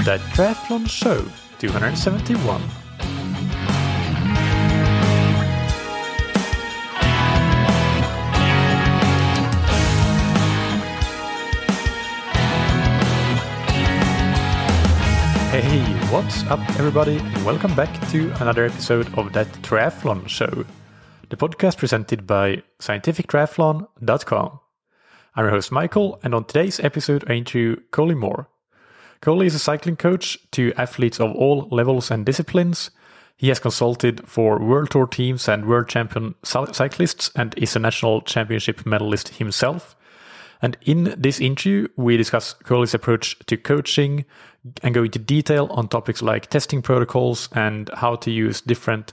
That Triathlon Show 271. Hey, what's up everybody, and welcome back to another episode of That Triathlon Show, the podcast presented by scientifictriathlon.com. I'm your host Michael, and on today's episode I interview Kolie Moore. Kolie is a cycling coach to athletes of all levels and disciplines. He has consulted for World Tour teams and World Champion cyclists and is a national championship medalist himself. And in this interview, we discuss Kolie's approach to coaching and go into detail on topics like testing protocols and how to use different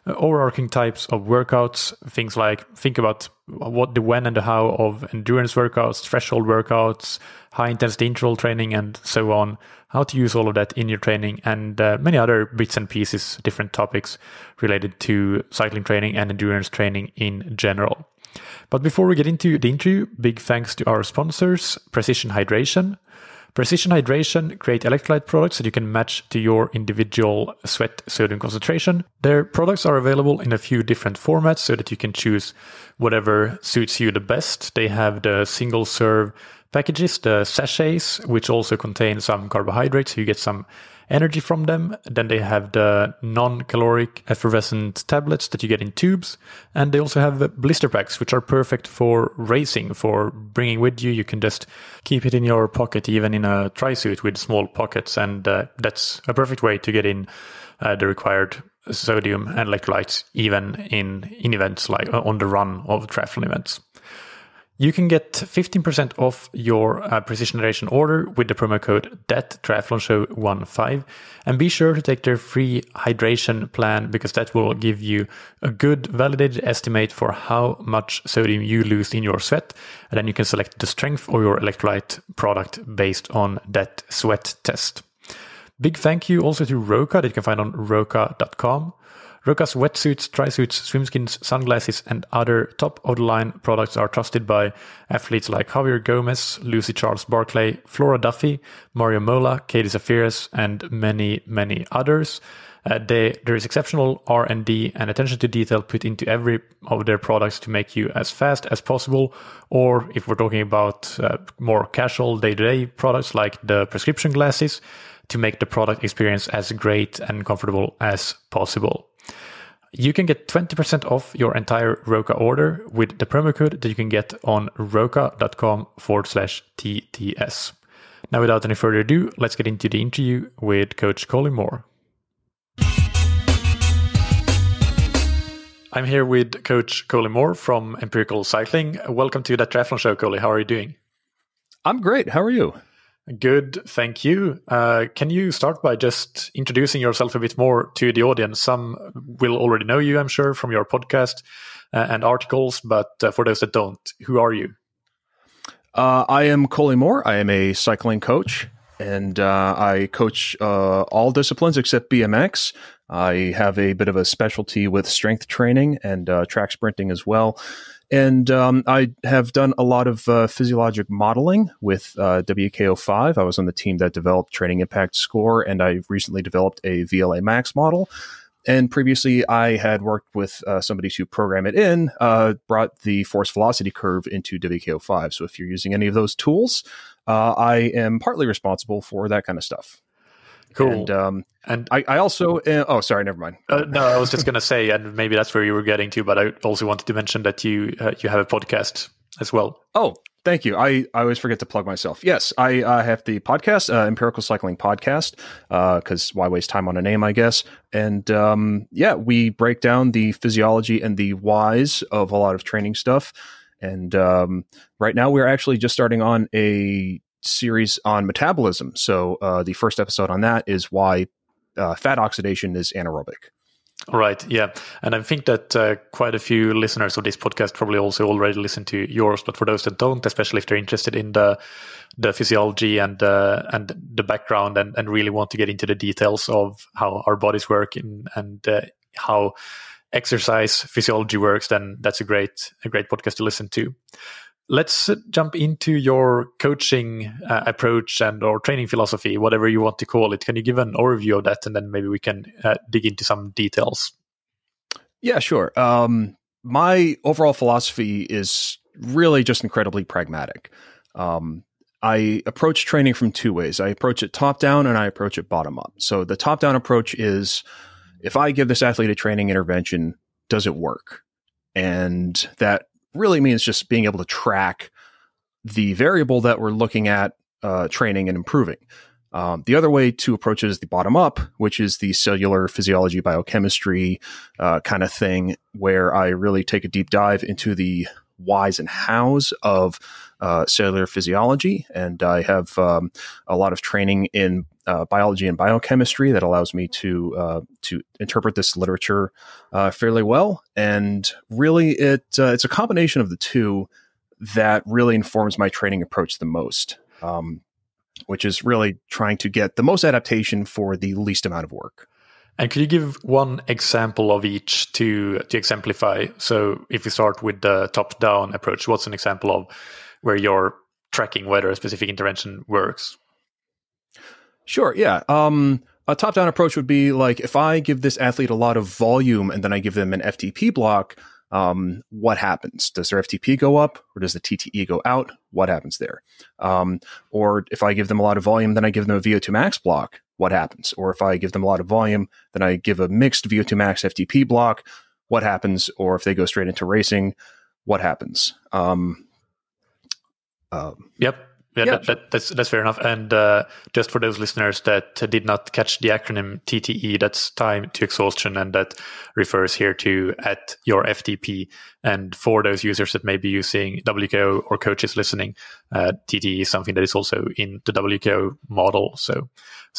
overarching types of workouts. Things like think about what the when and the how of endurance workouts, threshold workouts, high intensity interval training, and so on. How to use all of that in your training, and many other bits and pieces, different topics related to cycling training and endurance training in general. But before we get into the interview, big thanks to our sponsors, Precision Hydration. Precision Hydration create electrolyte products that you can match to your individual sweat sodium concentration. Their products are available in a few different formats so that you can choose whatever suits you the best. They have the single serve packages, the sachets, which also contain some carbohydrates, so you get some energy from them. Then they have the non-caloric effervescent tablets that you get in tubes. And they also have blister packs, which are perfect for racing, for bringing with you. You can just keep it in your pocket, even in a tri-suit with small pockets. And that's a perfect way to get in the required sodium and electrolytes, even in events like on the run of triathlon events. You can get 15% off your Precision Hydration order with the promo code THATTriathlonShow15, and be sure to take their free hydration plan, because that will give you a good validated estimate for how much sodium you lose in your sweat, and then you can select the strength of your electrolyte product based on that sweat test. Big thank you also to Roka that you can find on roka.com. Roka's wetsuits, tri-suits, swimskins, sunglasses, and other top-of-the-line products are trusted by athletes like Javier Gomez, Lucy Charles Barclay, Flora Duffy, Mario Mola, Katie Zafiris, and many, many others. There is exceptional R&D and attention to detail put into every of their products to make you as fast as possible, or if we're talking about more casual day-to-day products like the prescription glasses, to make the product experience as great and comfortable as possible. You can get 20% off your entire Roka order with the promo code that you can get on roka.com/TTS. Now, without any further ado, let's get into the interview with Coach Kolie Moore. I'm here with Coach Kolie Moore from Empirical Cycling. Welcome to That Triathlon Show, Kolie. How are you doing? I'm great. How are you? Good, thank you. Can you start by just introducing yourself a bit more to the audience? Some will already know you, I'm sure, from your podcast and articles, but for those that don't, who are you? I am Kolie Moore. I am a cycling coach, and I coach all disciplines except BMX. I have a bit of a specialty with strength training and track sprinting as well. And I have done a lot of physiologic modeling with WKO5. I was on the team that developed Training Impact Score, and I recently developed a VLA Max model. And previously, I had worked with somebody to program it in, brought the force velocity curve into WKO5. So if you're using any of those tools, I am partly responsible for that kind of stuff. Cool. And I also, oh, sorry, never mind. No, I was just going to say, and maybe that's where you were getting to, but I also wanted to mention that you have a podcast as well. Oh, thank you. I always forget to plug myself. Yes, I have the podcast, Empirical Cycling Podcast, because why waste time on a name, I guess. And we break down the physiology and the whys of a lot of training stuff. And right now we're actually just starting on a series on metabolism. So the first episode on that is why fat oxidation is anaerobic. All right. Yeah. And I think that quite a few listeners of this podcast probably also already listen to yours. But for those that don't, especially if they're interested in the physiology and the background and really want to get into the details of how our bodies work and how exercise physiology works, then that's a great podcast to listen to. let's jump into your coaching approach and or training philosophy, whatever you want to call it. Can you give an overview of that, and then maybe we can dig into some details? Yeah, sure. My overall philosophy is really just incredibly pragmatic. I approach training from two ways. I approach it top down and I approach it bottom up. So the top down approach is, if I give this athlete a training intervention, does it work? And that really means just being able to track the variable that we're looking at training and improving. The other way to approach it is the bottom up, which is the cellular physiology, biochemistry kind of thing, where I really take a deep dive into the whys and hows of cellular physiology. And I have a lot of training in biology and biochemistry that allows me to interpret this literature fairly well. And really, it's a combination of the two that really informs my training approach the most, which is really trying to get the most adaptation for the least amount of work. And could you give one example of each to exemplify? So if we start with the top-down approach, what's an example of where you're tracking whether a specific intervention works? Sure, yeah. A top-down approach would be like, if I give this athlete a lot of volume and then I give them an FTP block, what happens? Does their FTP go up or does the TTE go out? What happens there? Or if I give them a lot of volume, then I give them a VO2 max block, what happens? Or if I give them a lot of volume, then I give a mixed VO2 max FTP block, what happens? Or if they go straight into racing, what happens? Yep. Yeah, that's fair enough. And just for those listeners that did not catch the acronym TTE, that's time to exhaustion, and that refers here to at your FTP. And for those users that may be using WKO or coaches listening, TTE is something that is also in the WKO model. So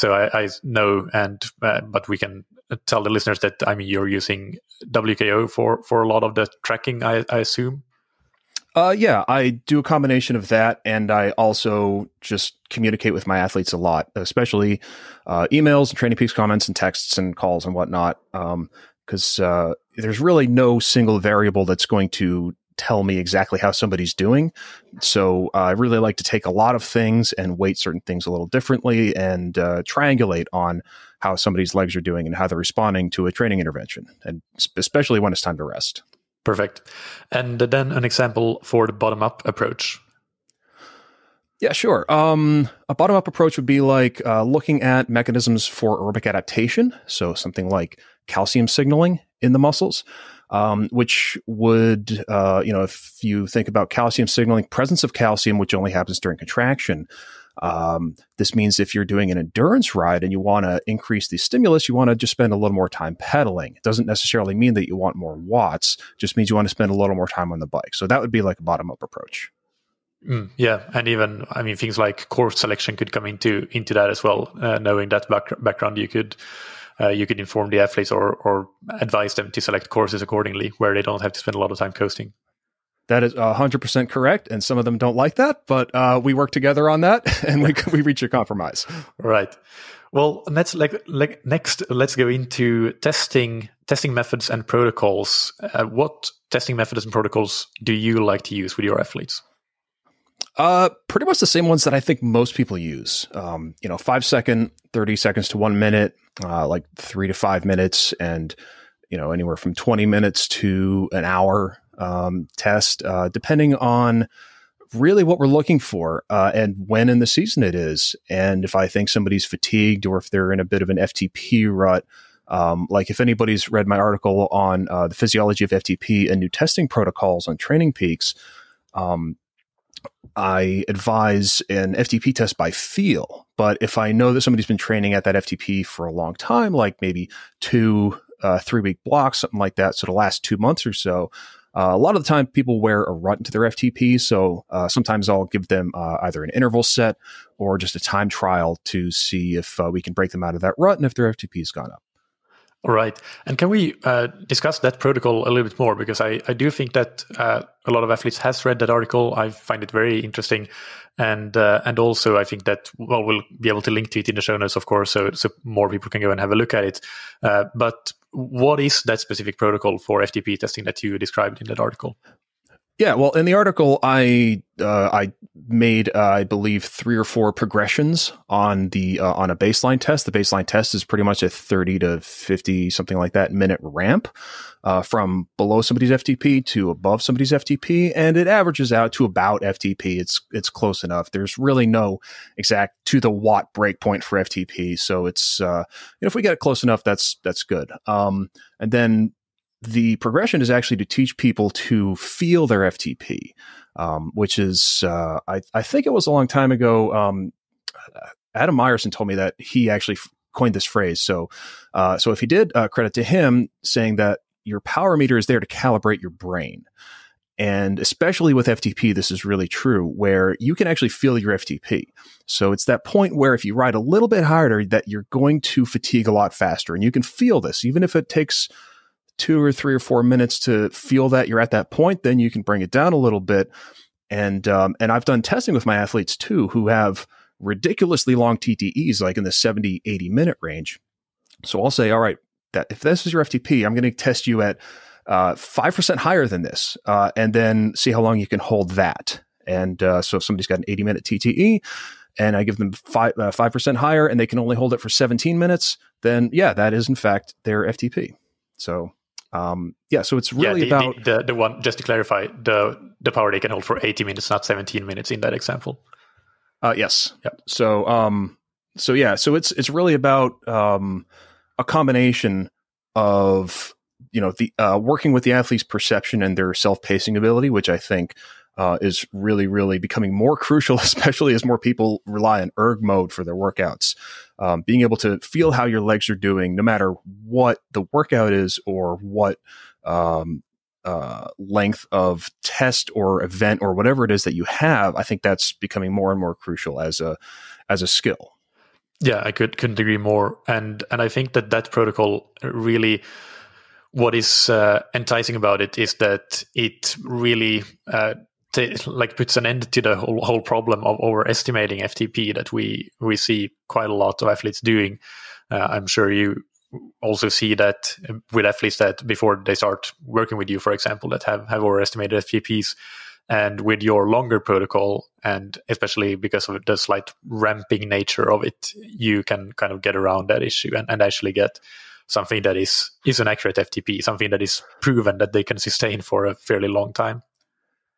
I know, and but we can tell the listeners that you're using WKO for a lot of the tracking, I assume. Yeah, I do a combination of that, and I also just communicate with my athletes a lot, especially emails and Training Peaks comments and texts and calls and whatnot, because there's really no single variable that's going to tell me exactly how somebody's doing. So I really like to take a lot of things and weight certain things a little differently and triangulate on how somebody's legs are doing and how they're responding to a training intervention, and especially when it's time to rest. Perfect. And then an example for the bottom-up approach. Yeah, sure. A bottom-up approach would be like looking at mechanisms for aerobic adaptation. So something like calcium signaling in the muscles, which would, if you think about calcium signaling, presence of calcium, which only happens during contraction. This means if you're doing an endurance ride and you want to increase the stimulus, you want to just spend a little more time pedaling. It doesn't necessarily mean that you want more watts, just means you want to spend a little more time on the bike. So that would be like a bottom-up approach. Yeah, and even things like course selection could come into that as well. Knowing that background, you could inform the athletes or advise them to select courses accordingly, where they don't have to spend a lot of time coasting. That is 100% correct, and some of them don't like that, but we work together on that, and we reach a compromise. Right. Well, next, let's go into testing methods and protocols. What testing methods and protocols do you like to use with your athletes? Pretty much the same ones that I think most people use. 5 second, 30 seconds to 1 minute, like 3 to 5 minutes, and anywhere from 20 minutes to an hour. Test, depending on really what we're looking for and when in the season it is. And if I think somebody's fatigued or if they're in a bit of an FTP rut, like if anybody's read my article on the physiology of FTP and new testing protocols on Training Peaks, I advise an FTP test by feel. But if I know that somebody's been training at that FTP for a long time, like maybe 2 3-week blocks, something like that, so the last 2 months or so, a lot of the time people wear a rut into their FTP. So sometimes I'll give them either an interval set or just a time trial to see if we can break them out of that rut and if their FTP has gone up. All right. And can we discuss that protocol a little bit more? Because I do think that a lot of athletes has read that article. I find it very interesting. And also I think that, we'll be able to link to it in the show notes, of course, so more people can go and have a look at it. But what is that specific protocol for FTP testing that you described in that article? Yeah, well, in the article, I made I believe 3 or 4 progressions on the on a baseline test. The baseline test is pretty much a 30 to 50 something like that minute ramp from below somebody's FTP to above somebody's FTP, and it averages out to about FTP. It's close enough. There's really no exact to the watt breakpoint for FTP, so it's if we get it close enough, that's good. And then the progression is actually to teach people to feel their FTP, which is, I think it was a long time ago. Adam Meyerson told me that he actually coined this phrase. So if he did, credit to him, saying that your power meter is there to calibrate your brain. And especially with FTP, this is really true, where you can actually feel your FTP. So it's that point where if you ride a little bit harder, that you're going to fatigue a lot faster. And you can feel this, even if it takes 2 or 3 or 4 minutes to feel that you're at that point, then you can bring it down a little bit. And I've done testing with my athletes too, who have ridiculously long TTEs, like in the 70, 80 minute range. So I'll say, all right, that if this is your FTP, I'm going to test you at 5% higher than this, and then see how long you can hold that. And so if somebody's got an 80 minute TTE and I give them 5% higher and they can only hold it for 17 minutes, then yeah, that is in fact their FTP. So so it's really about the one, just to clarify, the power they can hold for 80 minutes, not 17 minutes in that example. Yes. Yep. So it's really about a combination of the working with the athlete's perception and their self-pacing ability, which I think is really, really becoming more crucial, especially as more people rely on erg mode for their workouts. Being able to feel how your legs are doing, no matter what the workout is or what length of test or event or whatever it is that you have, I think that's becoming more and more crucial as a skill. Yeah, I couldn't agree more. And I think that protocol really, what is enticing about it is that it really puts an end to the whole problem of overestimating FTP that we see quite a lot of athletes doing. I'm sure you also see that with athletes that before they start working with you, for example, that have overestimated FTPs. And with your longer protocol, and especially because of the slight ramping nature of it, you can kind of get around that issue and actually get something that is an accurate FTP, something that is proven that they can sustain for a fairly long time.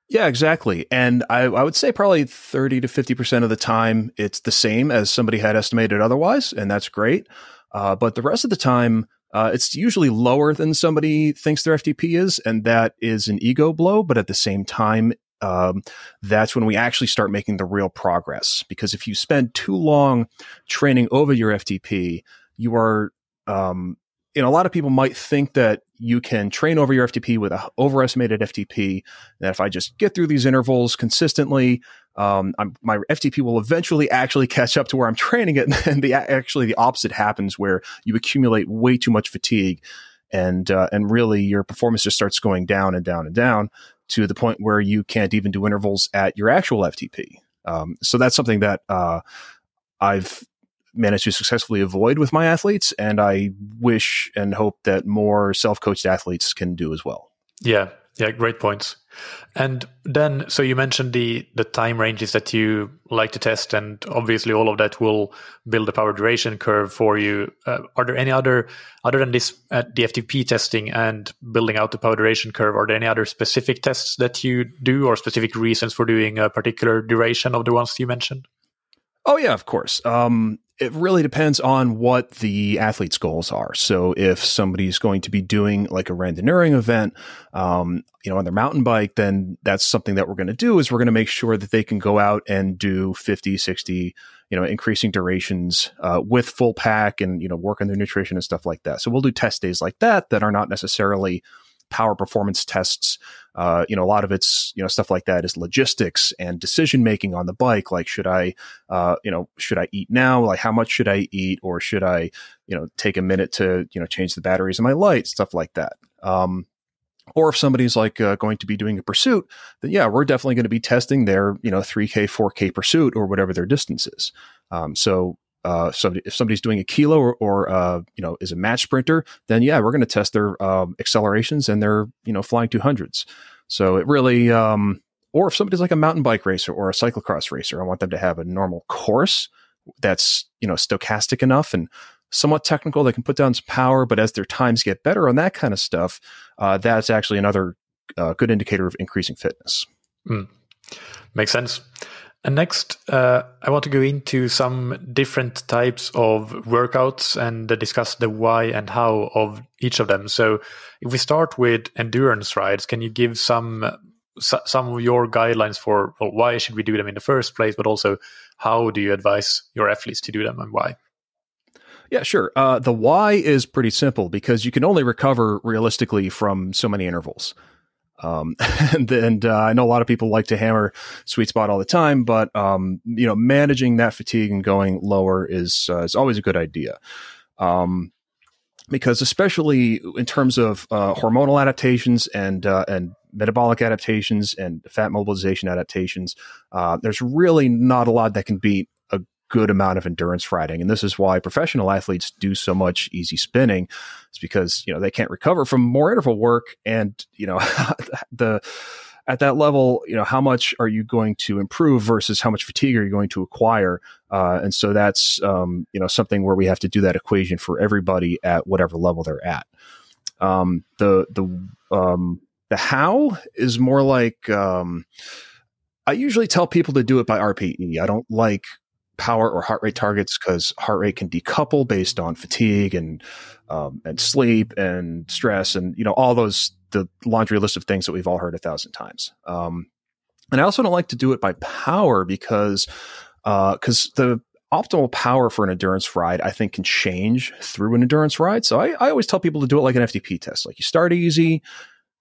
Yeah, exactly. And I would say probably 30 to 50% of the time, it's the same as somebody had estimated otherwise, and that's great. But the rest of the time, it's usually lower than somebody thinks their FTP is, and that is an ego blow. But at the same time, that's when we actually start making the real progress. Because if you spend too long training over your FTP, you are, a lot of people might think that you can train over your FTP with an overestimated FTP. That if I just get through these intervals consistently, my FTP will eventually actually catch up to where I'm training it. And the opposite happens, where you accumulate way too much fatigue, and really your performance just starts going down and down and down to the point where you can't even do intervals at your actual FTP. So that's something that I've managed to successfully avoid with my athletes, and I wish and hope that more self-coached athletes can do as well. Yeah, great points. And then, so you mentioned the time ranges that you like to test, and obviously all of that will build a power duration curve for you. Are there any other than this, the FTP testing and building out the power duration curve, are there any other specific tests that you do, or specific reasons for doing a particular duration of the ones you mentioned? Oh, yeah, of course. It really depends on what the athlete's goals are. So if somebody's going to be doing like a randonneuring event, on their mountain bike, then that's something that we're going to do, is we're going to make sure that they can go out and do 50, 60, increasing durations with full pack and, work on their nutrition and stuff like that. So we'll do test days like that are not necessarily power performance tests. A lot of it's, stuff like that is logistics and decision making on the bike. Like, should I eat now? Like, how much should I eat? Or should I, take a minute to, change the batteries in my lights, stuff like that. Or if somebody's like going to be doing a pursuit, then yeah, we're definitely going to be testing their, 3K, 4K pursuit or whatever their distance is. So if somebody's doing a kilo or is a match sprinter, then yeah, we're going to test their accelerations and their, flying 200s. So it really, or if somebody's like a mountain bike racer or a cyclocross racer, I want them to have a normal course that's, stochastic enough and somewhat technical. They can put down some power, but as their times get better on that kind of stuff, that's actually another good indicator of increasing fitness. Makes sense. And next, I want to go into some different types of workouts and discuss the why and how of each of them. So if we start with endurance rides, can you give some of your guidelines for why should we do them in the first place, but also how do you advise your athletes to do them and why? Yeah, sure. The why is pretty simple because you can only recover realistically from so many intervals. And I know a lot of people like to hammer sweet spot all the time, but managing that fatigue and going lower is always a good idea. Because especially in terms of hormonal adaptations and metabolic adaptations and fat mobilization adaptations, there's really not a lot that can beat a good amount of endurance riding. And this is why professional athletes do so much easy spinning. It's because, they can't recover from more interval work. And, at that level, how much are you going to improve versus how much fatigue are you going to acquire? And so that's, something where we have to do that equation for everybody at whatever level they're at. The how is more like, I usually tell people to do it by RPE. I don't like power or heart rate targets because heart rate can decouple based on fatigue and sleep and stress and all the laundry list of things that we've all heard 1,000 times. And I also don't like to do it by power because the optimal power for an endurance ride I think can change through an endurance ride. So I always tell people to do it like an FTP test. Like you start easy,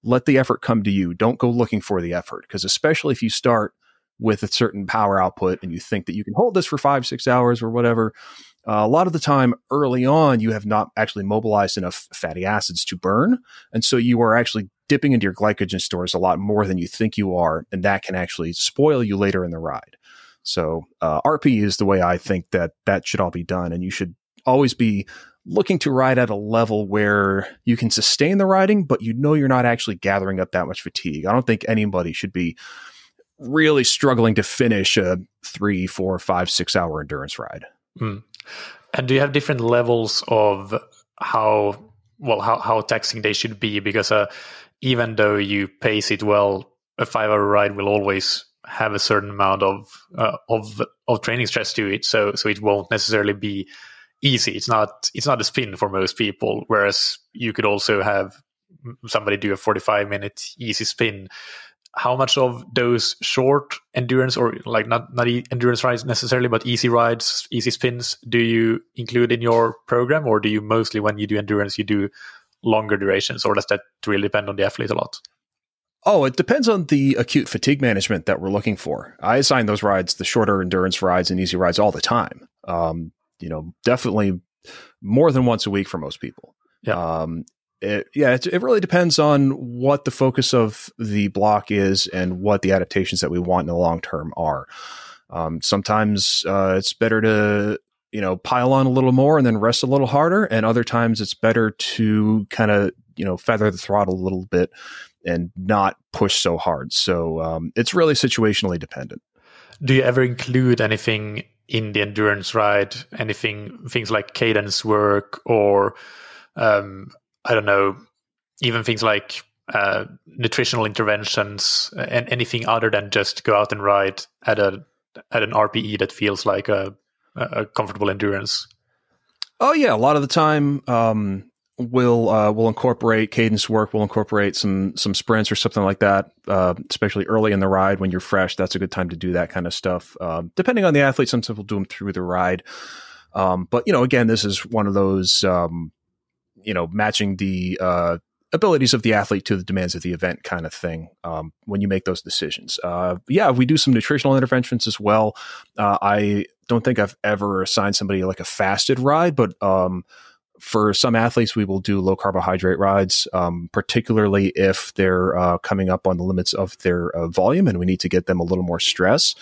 let the effort come to you. Don't go looking for the effort because especially if you start with a certain power output and you think that you can hold this for 5-6 hours or whatever, a lot of the time early on, you have not actually mobilized enough fatty acids to burn. And so you are actually dipping into your glycogen stores a lot more than you think you are. And that can actually spoil you later in the ride. So RP is the way I think that should all be done. And you should always be looking to ride at a level where you can sustain the riding, but you're not actually gathering up that much fatigue. I don't think anybody should be really struggling to finish a 3, 4, 5, 6 hour endurance ride. And do you have different levels of how taxing they should be? Because even though you pace it well, a 5-hour ride will always have a certain amount of training stress to it. So it won't necessarily be easy. It's not a spin for most people. Whereas you could also have somebody do a 45-minute easy spin. How much of those short endurance or like not endurance rides necessarily, but easy rides, easy spins, do you include in your program, or do you mostly, when you do endurance, you do longer durations, or does that really depend on the athlete a lot? Oh, it depends on the acute fatigue management that we're looking for. I assign those rides, the shorter endurance rides and easy rides, all the time. Definitely more than once a week for most people. Yeah. It really depends on what the focus of the block is and what the adaptations that we want in the long term are. Sometimes it's better to pile on a little more and then rest a little harder, and other times it's better to kind of feather the throttle a little bit and not push so hard. So it's really situationally dependent. Do you ever include anything in the endurance ride? Things like cadence work or I don't know, even things like nutritional interventions and anything other than just go out and ride at an RPE that feels like a comfortable endurance? Oh yeah, a lot of the time we'll incorporate cadence work. We'll incorporate some sprints or something like that, especially early in the ride when you're fresh. That's a good time to do that kind of stuff. Depending on the athlete, sometimes we'll do them through the ride. But again, this is one of those matching the abilities of the athlete to the demands of the event kind of thing when you make those decisions. We do some nutritional interventions as well. I don't think I've ever assigned somebody like a fasted ride, but for some athletes, we will do low carbohydrate rides, particularly if they're coming up on the limits of their volume and we need to get them a little more stress.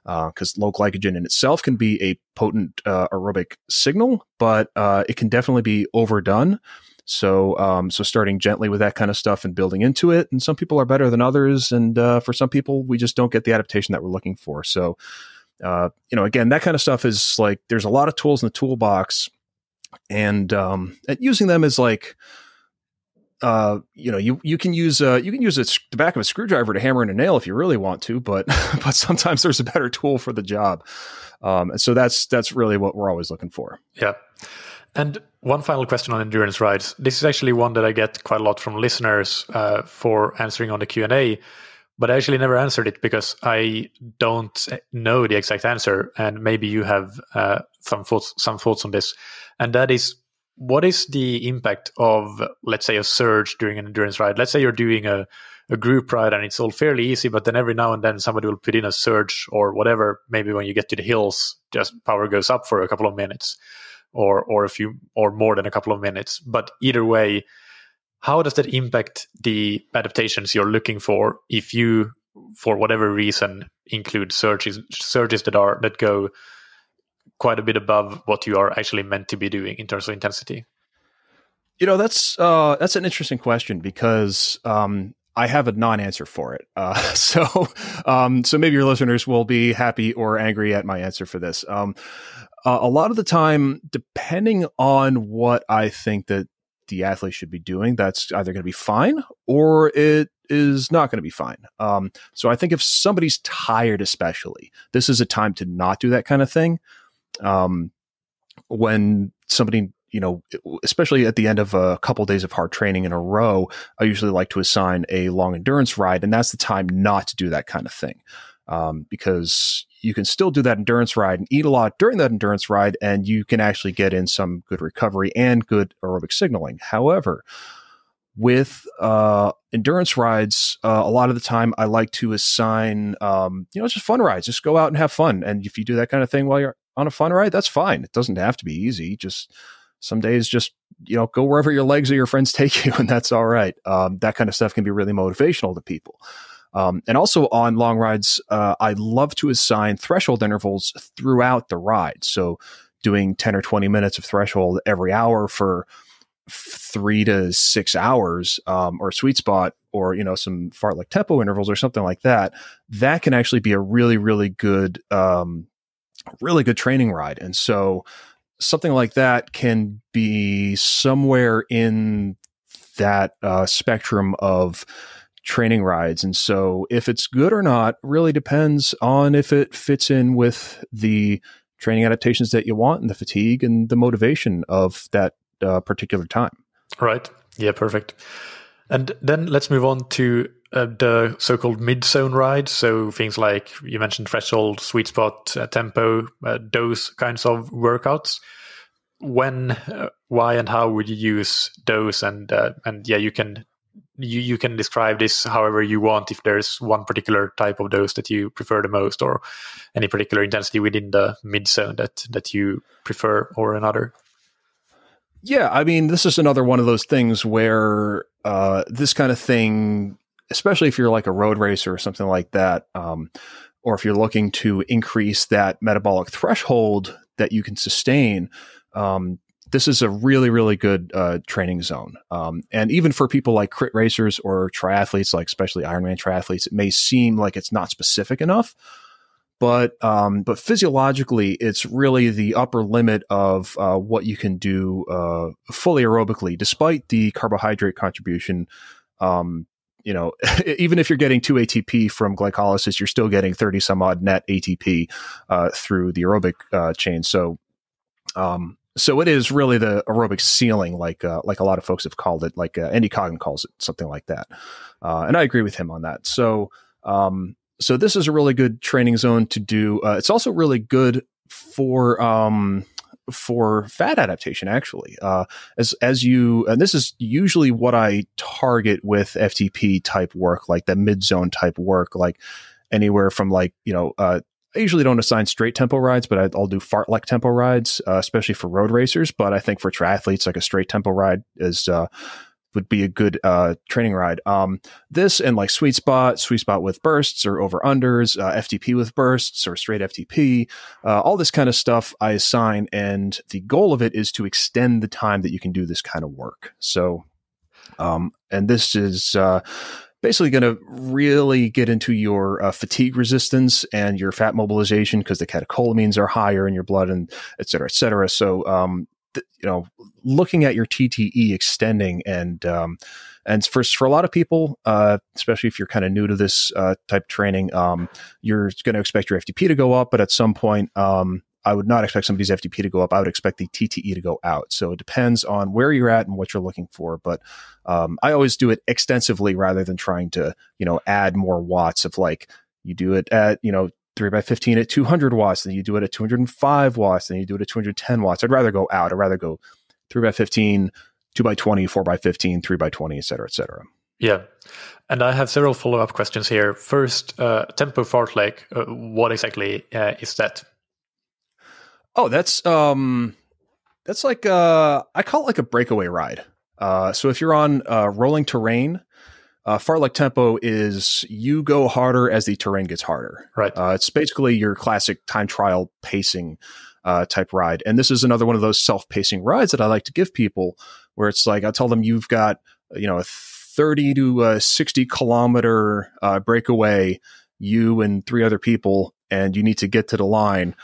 because low glycogen in itself can be a potent aerobic signal, but it can definitely be overdone. So starting gently with that kind of stuff and building into it. And some people are better than others. And for some people, we just don't get the adaptation that we're looking for. So, again, that kind of stuff is like, there's a lot of tools in the toolbox, and using them is like, you can use the back of a screwdriver to hammer in a nail if you really want to, but sometimes there's a better tool for the job. And so that's really what we're always looking for. Yeah. And one final question on endurance rides. This is actually one that I get quite a lot from listeners for answering on the Q&A, but I actually never answered it because I don't know the exact answer, and maybe you have some thoughts on this. And that is, what is the impact of, let's say, a surge during an endurance ride? Let's say you're doing a group ride and it's all fairly easy, but then every now and then somebody will put in a surge or whatever. Maybe when you get to the hills, just power goes up for a couple of minutes. Or a few, or more than a couple of minutes. But either way, how does that impact the adaptations you're looking for if you, for whatever reason, include surges that go quite a bit above what you are actually meant to be doing in terms of intensity? That's an interesting question, because I have a non-answer for it. So maybe your listeners will be happy or angry at my answer for this. A lot of the time, depending on what I think that the athlete should be doing, that's either going to be fine or it is not going to be fine. So I think if somebody's tired, especially, this is a time to not do that kind of thing. When somebody, especially at the end of a couple of days of hard training in a row, I usually like to assign a long endurance ride, and that's the time not to do that kind of thing. Because you can still do that endurance ride and eat a lot during that endurance ride, and you can actually get in some good recovery and good aerobic signaling. However, with endurance rides, a lot of the time I like to assign, just fun rides. Just go out and have fun. And if you do that kind of thing while you're on a fun ride, that's fine. It doesn't have to be easy. Just some days, just go wherever your legs or your friends take you, and that's all right. That kind of stuff can be really motivational to people. And also on long rides, I love to assign threshold intervals throughout the ride. So doing 10 or 20 minutes of threshold every hour for 3 to 6 hours, or sweet spot, or, some fartlek tempo intervals or something like that, that can actually be a really, really good training ride. And so something like that can be somewhere in that spectrum of training rides. And so if it's good or not really depends on if it fits in with the training adaptations that you want and the fatigue and the motivation of that particular time. Right. Yeah, perfect. And then let's move on to the so-called mid-zone rides. So things like you mentioned threshold, sweet spot, tempo, those kinds of workouts. When, why, and how would you use those? And yeah, you can describe this however you want, if there's one particular type of dose that you prefer the most, or any particular intensity within the mid zone that you prefer or another. Yeah, I mean, this is another one of those things where this kind of thing, especially if you're like a road racer or something like that, or if you're looking to increase that metabolic threshold that you can sustain, this is a really, really good training zone. And even for people like crit racers or triathletes, like especially Ironman triathletes, it may seem like it's not specific enough, but physiologically, it's really the upper limit of what you can do fully aerobically, despite the carbohydrate contribution. Even if you're getting 2 ATP from glycolysis, you're still getting 30 some odd net ATP through the aerobic chain. So it is really the aerobic ceiling, like a lot of folks have called it, like Andy Coggan calls it, something like that. And I agree with him on that. So this is a really good training zone to do. It's also really good for fat adaptation, actually. And this is usually what I target with FTP type work, like the mid zone type work, like anywhere from I usually don't assign straight tempo rides, but I'll do fartlek tempo rides, especially for road racers. But I think for triathletes, like a straight tempo ride is would be a good training ride. This and like sweet spot with bursts or over unders, FTP with bursts or straight FTP, all this kind of stuff I assign. And the goal of it is to extend the time that you can do this kind of work. So, and this is basically going to really get into your fatigue resistance and your fat mobilization, because the catecholamines are higher in your blood, and et cetera, et cetera. So, looking at your TTE extending and for a lot of people, especially if you're kind of new to this type of training, you're going to expect your FTP to go up, but at some point, I would not expect somebody's FTP to go up. I would expect the TTE to go out. So it depends on where you're at and what you're looking for. But I always do it extensively rather than trying to, add more watts of like, you do it at, 3x15 at 200 watts, then you do it at 205 watts, then you do it at 210 watts. I'd rather go out. I'd rather go 3x15, 2x20, 4x15, 3x20, et cetera, et cetera. Yeah. And I have several follow-up questions here. First, tempo fartlek, what exactly is that? Oh, that's like, I call it like a breakaway ride. So if you're on rolling terrain, fartlek tempo is you go harder as the terrain gets harder. Right. It's basically your classic time trial pacing type ride. And this is another one of those self-pacing rides that I like to give people, where it's like, I tell them you've got, a 30 to 60 kilometer breakaway, you and 3 other people, and you need to get to the line.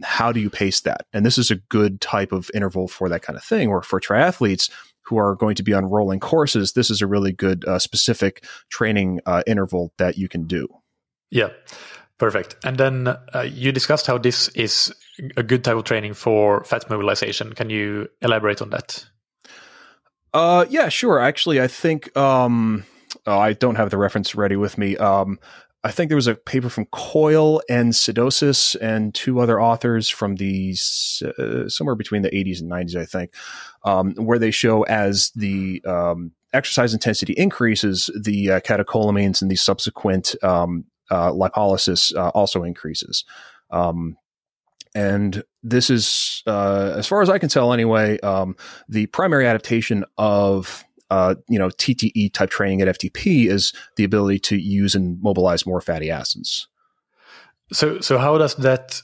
How do you pace that? And this is a good type of interval for that kind of thing. Or for triathletes who are going to be on rolling courses, this is a really good specific training interval that you can do. Yeah, perfect. And then you discussed how this is a good type of training for fat mobilization. Can you elaborate on that? Yeah, sure. Actually, I think I don't have the reference ready with me. I think there was a paper from Coyle and Sidosis and 2 other authors from the somewhere between the 80s and 90s, I think, where they show as the exercise intensity increases, the catecholamines and the subsequent lipolysis also increases. And this is, as far as I can tell anyway, the primary adaptation of TTE type training at FTP is the ability to use and mobilize more fatty acids. So how does that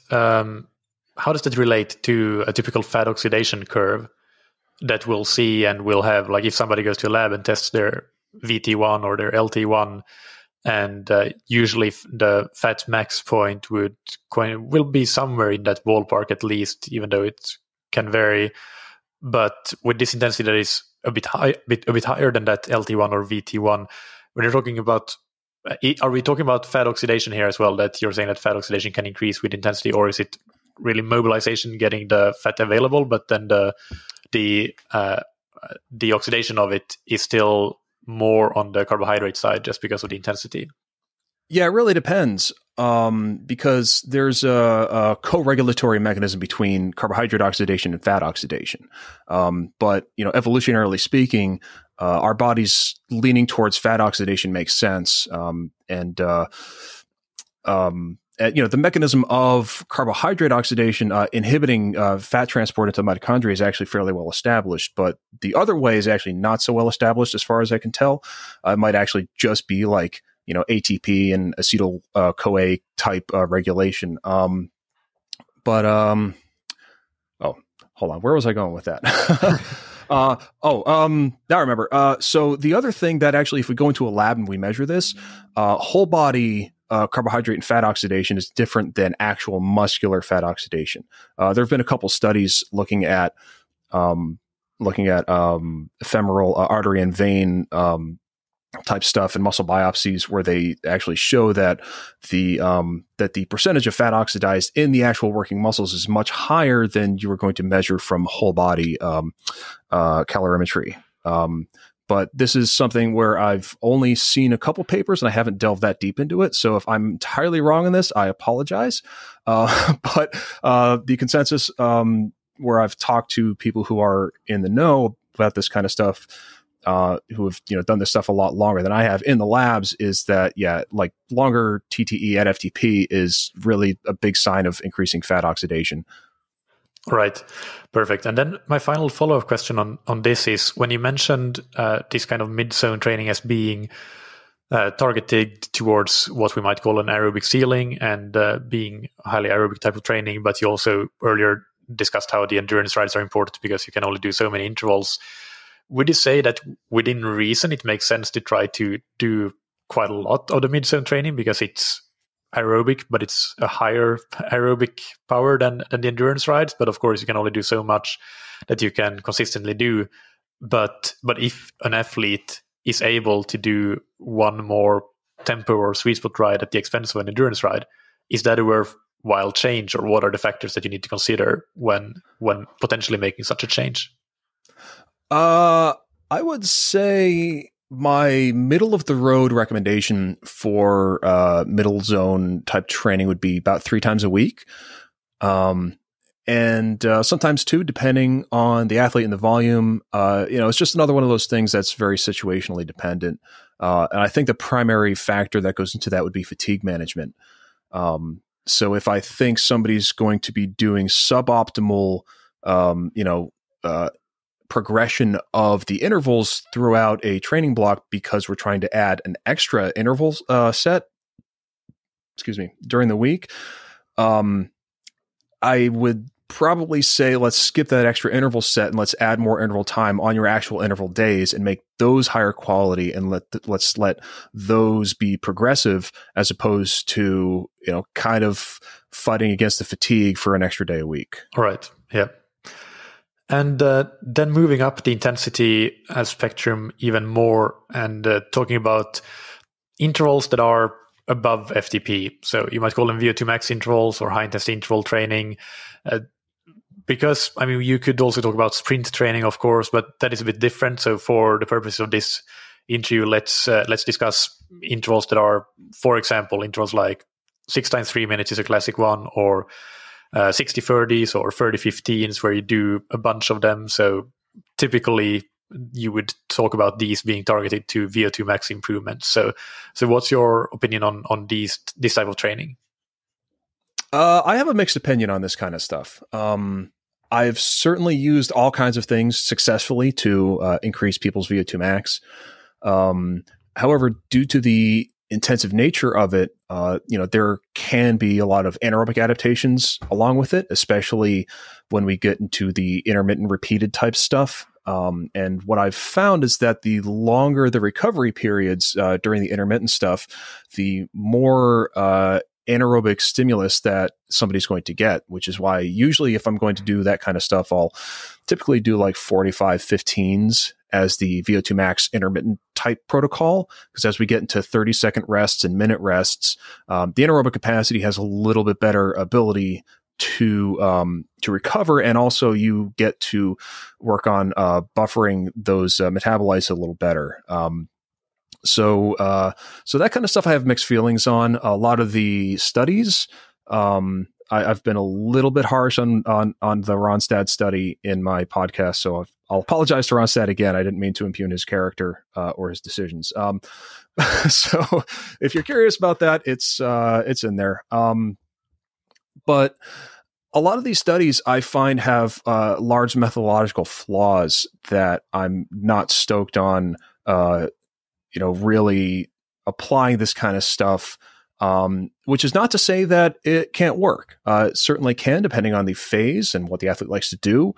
relate to a typical fat oxidation curve that we'll see and we'll have, like if somebody goes to a lab and tests their VT1 or their LT1, and usually the fat max point will be somewhere in that ballpark at least, even though it can vary. But with this intensity that is a bit higher than that LT1 or VT1, when you're talking about, are we talking about fat oxidation here as well? That you're saying that fat oxidation can increase with intensity, or is it really mobilization getting the fat available, but then the oxidation of it is still more on the carbohydrate side just because of the intensity? Yeah, it really depends. Because there's a co-regulatory mechanism between carbohydrate oxidation and fat oxidation. But, evolutionarily speaking, our body's leaning towards fat oxidation makes sense. The mechanism of carbohydrate oxidation inhibiting fat transport into mitochondria is actually fairly well established, but the other way is actually not so well established as far as I can tell. It might actually just be like, ATP and acetyl-CoA type regulation. Oh, hold on. Where was I going with that? Now I remember. So the other thing that actually, if we go into a lab and we measure this, whole body carbohydrate and fat oxidation is different than actual muscular fat oxidation. There have been a couple studies looking at ephemeral artery and vein type stuff and muscle biopsies, where they actually show that the percentage of fat oxidized in the actual working muscles is much higher than you were going to measure from whole body calorimetry. But this is something where I've only seen a couple papers and I haven't delved that deep into it. So if I'm entirely wrong in this, I apologize. But the consensus, where I've talked to people who are in the know about this kind of stuff, who have done this stuff a lot longer than I have in the labs, is that like longer TTE at FTP is really a big sign of increasing fat oxidation. Right. Perfect. And then my final follow-up question on this is, when you mentioned this kind of mid-zone training as being targeted towards what we might call an aerobic ceiling and being highly aerobic type of training, but you also earlier discussed how the endurance rides are important because you can only do so many intervals. Would you say that within reason it makes sense to try to do quite a lot of the mid-zone training because it's aerobic, but it's a higher aerobic power than the endurance rides? But of course, you can only do so much that you can consistently do. But if an athlete is able to do one more tempo or sweet spot ride at the expense of an endurance ride, is that a worthwhile change, or what are the factors that you need to consider when potentially making such a change? I would say my middle of the road recommendation for middle zone type training would be about 3 times a week. And sometimes 2, depending on the athlete and the volume. It's just another one of those things that's very situationally dependent. And I think the primary factor that goes into that would be fatigue management. So if I think somebody's going to be doing suboptimal, progression of the intervals throughout a training block because we're trying to add an extra intervals set, during the week, I would probably say let's skip that extra interval set and let's add more interval time on your actual interval days and make those higher quality, and let's let those be progressive as opposed to kind of fighting against the fatigue for an extra day a week. All right. Yeah. And then moving up the intensity spectrum even more and talking about intervals that are above FTP. So you might call them VO2 max intervals or high intensity interval training. Because, you could also talk about sprint training, of course, but that is a bit different. So for the purpose of this interview, let's discuss intervals that are, for example, intervals like 6 times 3 minutes is a classic one, or 60-30s or 30-15s where you do a bunch of them. So typically you would talk about these being targeted to VO2 max improvements. So what's your opinion on this type of training? I have a mixed opinion on this kind of stuff. I've certainly used all kinds of things successfully to increase people's VO2 max. However, due to the intensive nature of it, there can be a lot of anaerobic adaptations along with it, especially when we get into the intermittent repeated type stuff. And what I've found is that the longer the recovery periods during the intermittent stuff, the more anaerobic stimulus that somebody's going to get, which is why usually if I'm going to do that kind of stuff, I'll typically do like 45-15s as the VO2 max intermittent type protocol. Because as we get into 30-second rests and minute rests, the anaerobic capacity has a little bit better ability to recover, and also you get to work on buffering those metabolites a little better. So that kind of stuff I have mixed feelings on. A lot of the studies, I've been a little bit harsh on the Ronstadt study in my podcast, so I'll apologize to Ronstadt again. I didn't mean to impugn his character or his decisions. So if you're curious about that, it's in there. But a lot of these studies I find have large methodological flaws that I'm not stoked on. Really applying this kind of stuff, which is not to say that it can't work. It certainly can, depending on the phase and what the athlete likes to do.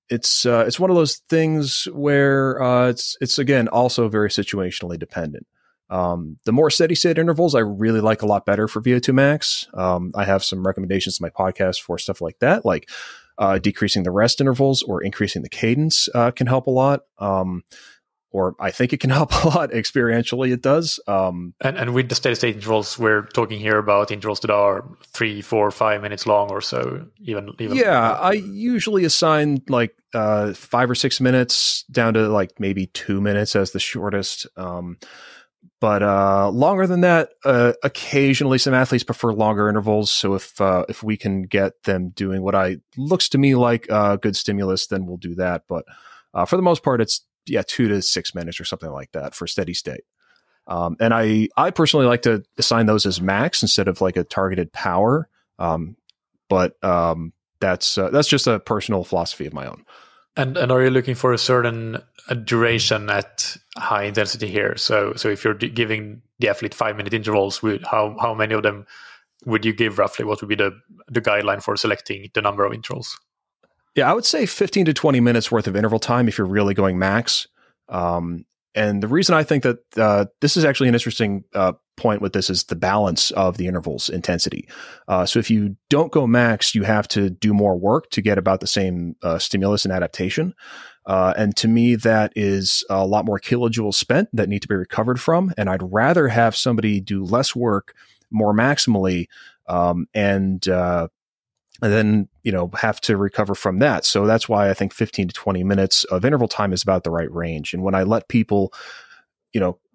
It's one of those things where it's again also very situationally dependent. The more steady state intervals I really like a lot better for VO2 max. I have some recommendations in my podcast for stuff like that, like decreasing the rest intervals or increasing the cadence can help a lot. Or I think it can help a lot. Experientially, it does. And with the steady state intervals, we're talking here about intervals that are 3, 4, 5 minutes long or so. Even yeah, I usually assign like 5 or 6 minutes down to like maybe 2 minutes as the shortest. But longer than that, occasionally some athletes prefer longer intervals. So if we can get them doing what looks to me like good stimulus, then we'll do that. But for the most part, it's 2 to 6 minutes or something like that for steady state. And I personally like to assign those as max instead of like a targeted power. But that's just a personal philosophy of my own. And are you looking for a certain duration at high intensity here? So if you're giving the athlete 5-minute intervals, how many of them would you give roughly? What would be the guideline for selecting the number of intervals? Yeah, I would say 15 to 20 minutes worth of interval time if you're really going max. And the reason I think that this is actually an interesting point with this is the balance of the intervals intensity. So if you don't go max, you have to do more work to get about the same stimulus and adaptation. And to me, that is a lot more kilojoules spent that need to be recovered from. And I'd rather have somebody do less work more maximally and then, have to recover from that. So that's why I think 15 to 20 minutes of interval time is about the right range. And when I let people,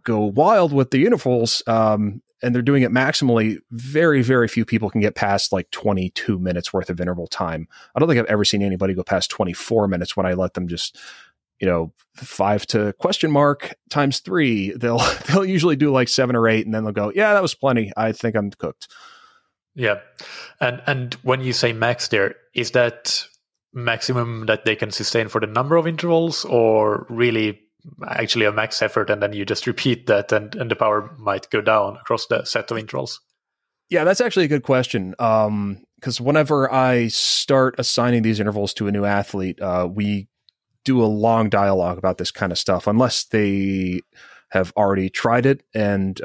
go wild with the intervals, and they're doing it maximally, very, very few people can get past like 22 minutes worth of interval time. I don't think I've ever seen anybody go past 24 minutes when I let them just, 5 to question mark times 3. They'll usually do like 7 or 8, and then they'll go, yeah, that was plenty. I think I'm cooked. Yeah. And when you say max there, is that maximum that they can sustain for the number of intervals, or really actually a max effort and then you just repeat that and the power might go down across the set of intervals? Yeah, that's actually a good question. Because whenever I start assigning these intervals to a new athlete, we do a long dialogue about this kind of stuff, unless they have already tried it and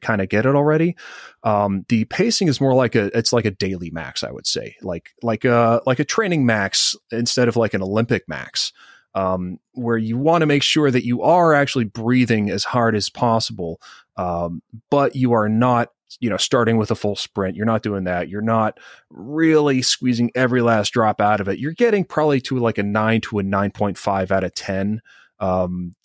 kind of get it already. The pacing is more like it's like a daily max, I would say, like a training max instead of like an Olympic max, where you want to make sure that you are actually breathing as hard as possible, but you are not, starting with a full sprint. You're not doing that. You're not really squeezing every last drop out of it. You're getting probably to like a 9 to a 9.5 out of 10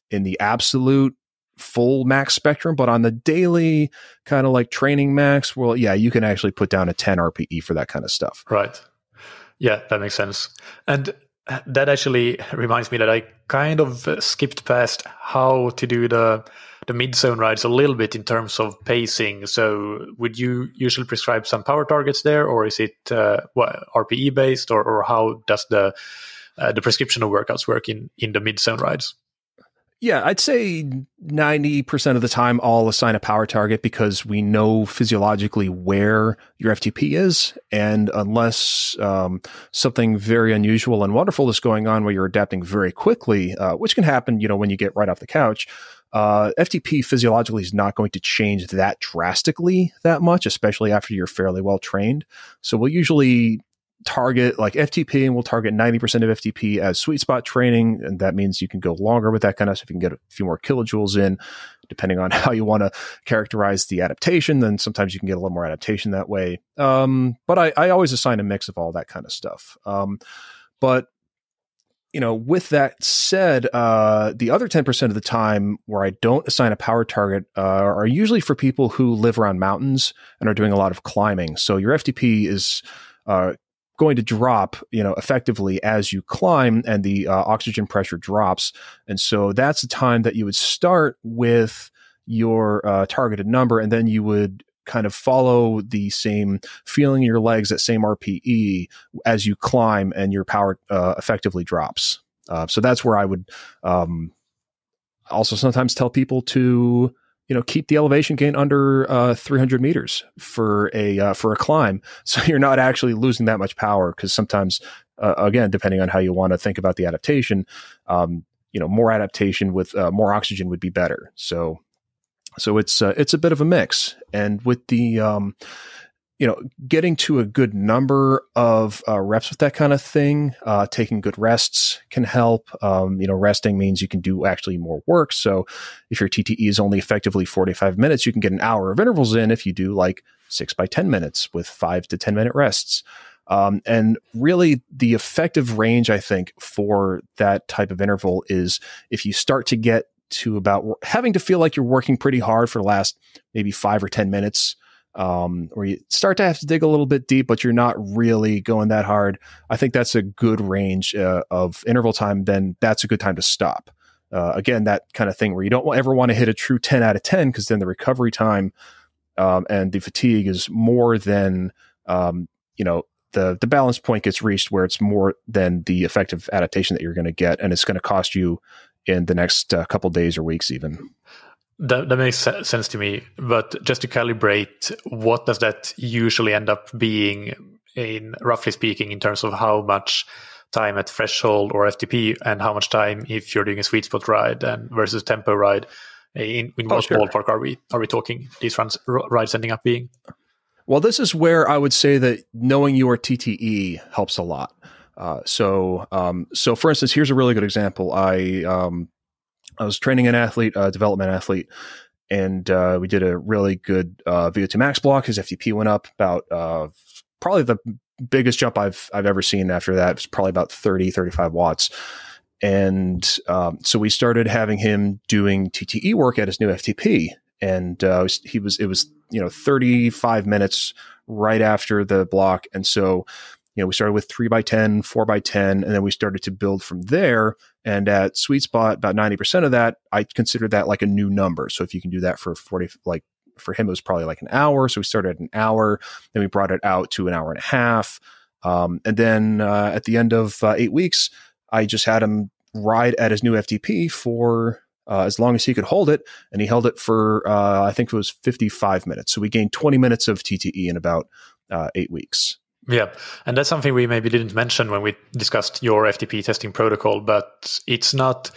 in the absolute full max spectrum, but on the daily kind of like training max, well, yeah, you can actually put down a 10 RPE for that kind of stuff. Right. Yeah, that makes sense. And that actually reminds me that I kind of skipped past how to do the mid-zone rides a little bit in terms of pacing. So would you usually prescribe some power targets there, or is it RPE based, or how does the prescription of workouts work in the mid-zone rides? Yeah, I'd say 90% of the time I'll assign a power target because we know physiologically where your FTP is. And unless something very unusual and wonderful is going on where you're adapting very quickly, which can happen, when you get right off the couch, FTP physiologically is not going to change that drastically that much, especially after you're fairly well trained. So we'll usually target like FTP, and we'll target 90% of FTP as sweet spot training. And that means you can go longer with that kind of stuff. You can get a few more kilojoules in, depending on how you want to characterize the adaptation. Then sometimes you can get a little more adaptation that way. But I always assign a mix of all that kind of stuff. But with that said, the other 10% of the time where I don't assign a power target are usually for people who live around mountains and are doing a lot of climbing. So your FTP is going to drop, effectively as you climb, and the oxygen pressure drops. And so that's the time that you would start with your targeted number, and then you would kind of follow the same feeling in your legs, that same RPE as you climb, and your power effectively drops. So that's where I would also sometimes tell people to keep the elevation gain under 300 meters for a climb, so you're not actually losing that much power. Because sometimes, again, depending on how you want to think about the adaptation, more adaptation with more oxygen would be better. So it's a bit of a mix, and with the getting to a good number of reps with that kind of thing, taking good rests can help. Resting means you can do actually more work. So if your TTE is only effectively 45 minutes, you can get an hour of intervals in if you do like 6 by 10 minutes with 5 to 10 minute rests. And really the effective range, I think, for that type of interval is if you start to get to about having to feel like you're working pretty hard for the last maybe 5 or 10 minutes, or you start to have to dig a little bit deep, but you're not really going that hard. I think that's a good range of interval time. Then that's a good time to stop. Again, that kind of thing where you don't ever want to hit a true 10 out of 10, because then the recovery time and the fatigue is more than the balance point gets reached where it's more than the effective adaptation that you're going to get, and it's going to cost you in the next couple days or weeks even. That makes sense to me. But just to calibrate, what does that usually end up being, in roughly speaking, in terms of how much time at threshold or FTP and how much time if you're doing a sweet spot ride and versus tempo ride? In what ballpark are we talking these rides ending up being? Well, this is where I would say that knowing your TTE helps a lot. So for instance, here's a really good example. I was training an athlete, a development athlete, and we did a really good VO2 max block. His FTP went up about probably the biggest jump I've ever seen after that. It was probably about 30, 35 watts. And so we started having him doing TTE work at his new FTP. And it was 35 minutes right after the block. And so, we started with 3x10, 4x10, and then we started to build from there. And at sweet spot, about 90% of that, I consider that like a new number. So if you can do that for 40, like for him, it was probably like an hour. So we started at an hour, then we brought it out to an hour and a half. And then at the end of 8 weeks, I just had him ride at his new FTP for as long as he could hold it. And he held it for, I think it was 55 minutes. So we gained 20 minutes of TTE in about 8 weeks. Yeah, and that's something we maybe didn't mention when we discussed your FTP testing protocol, but it's not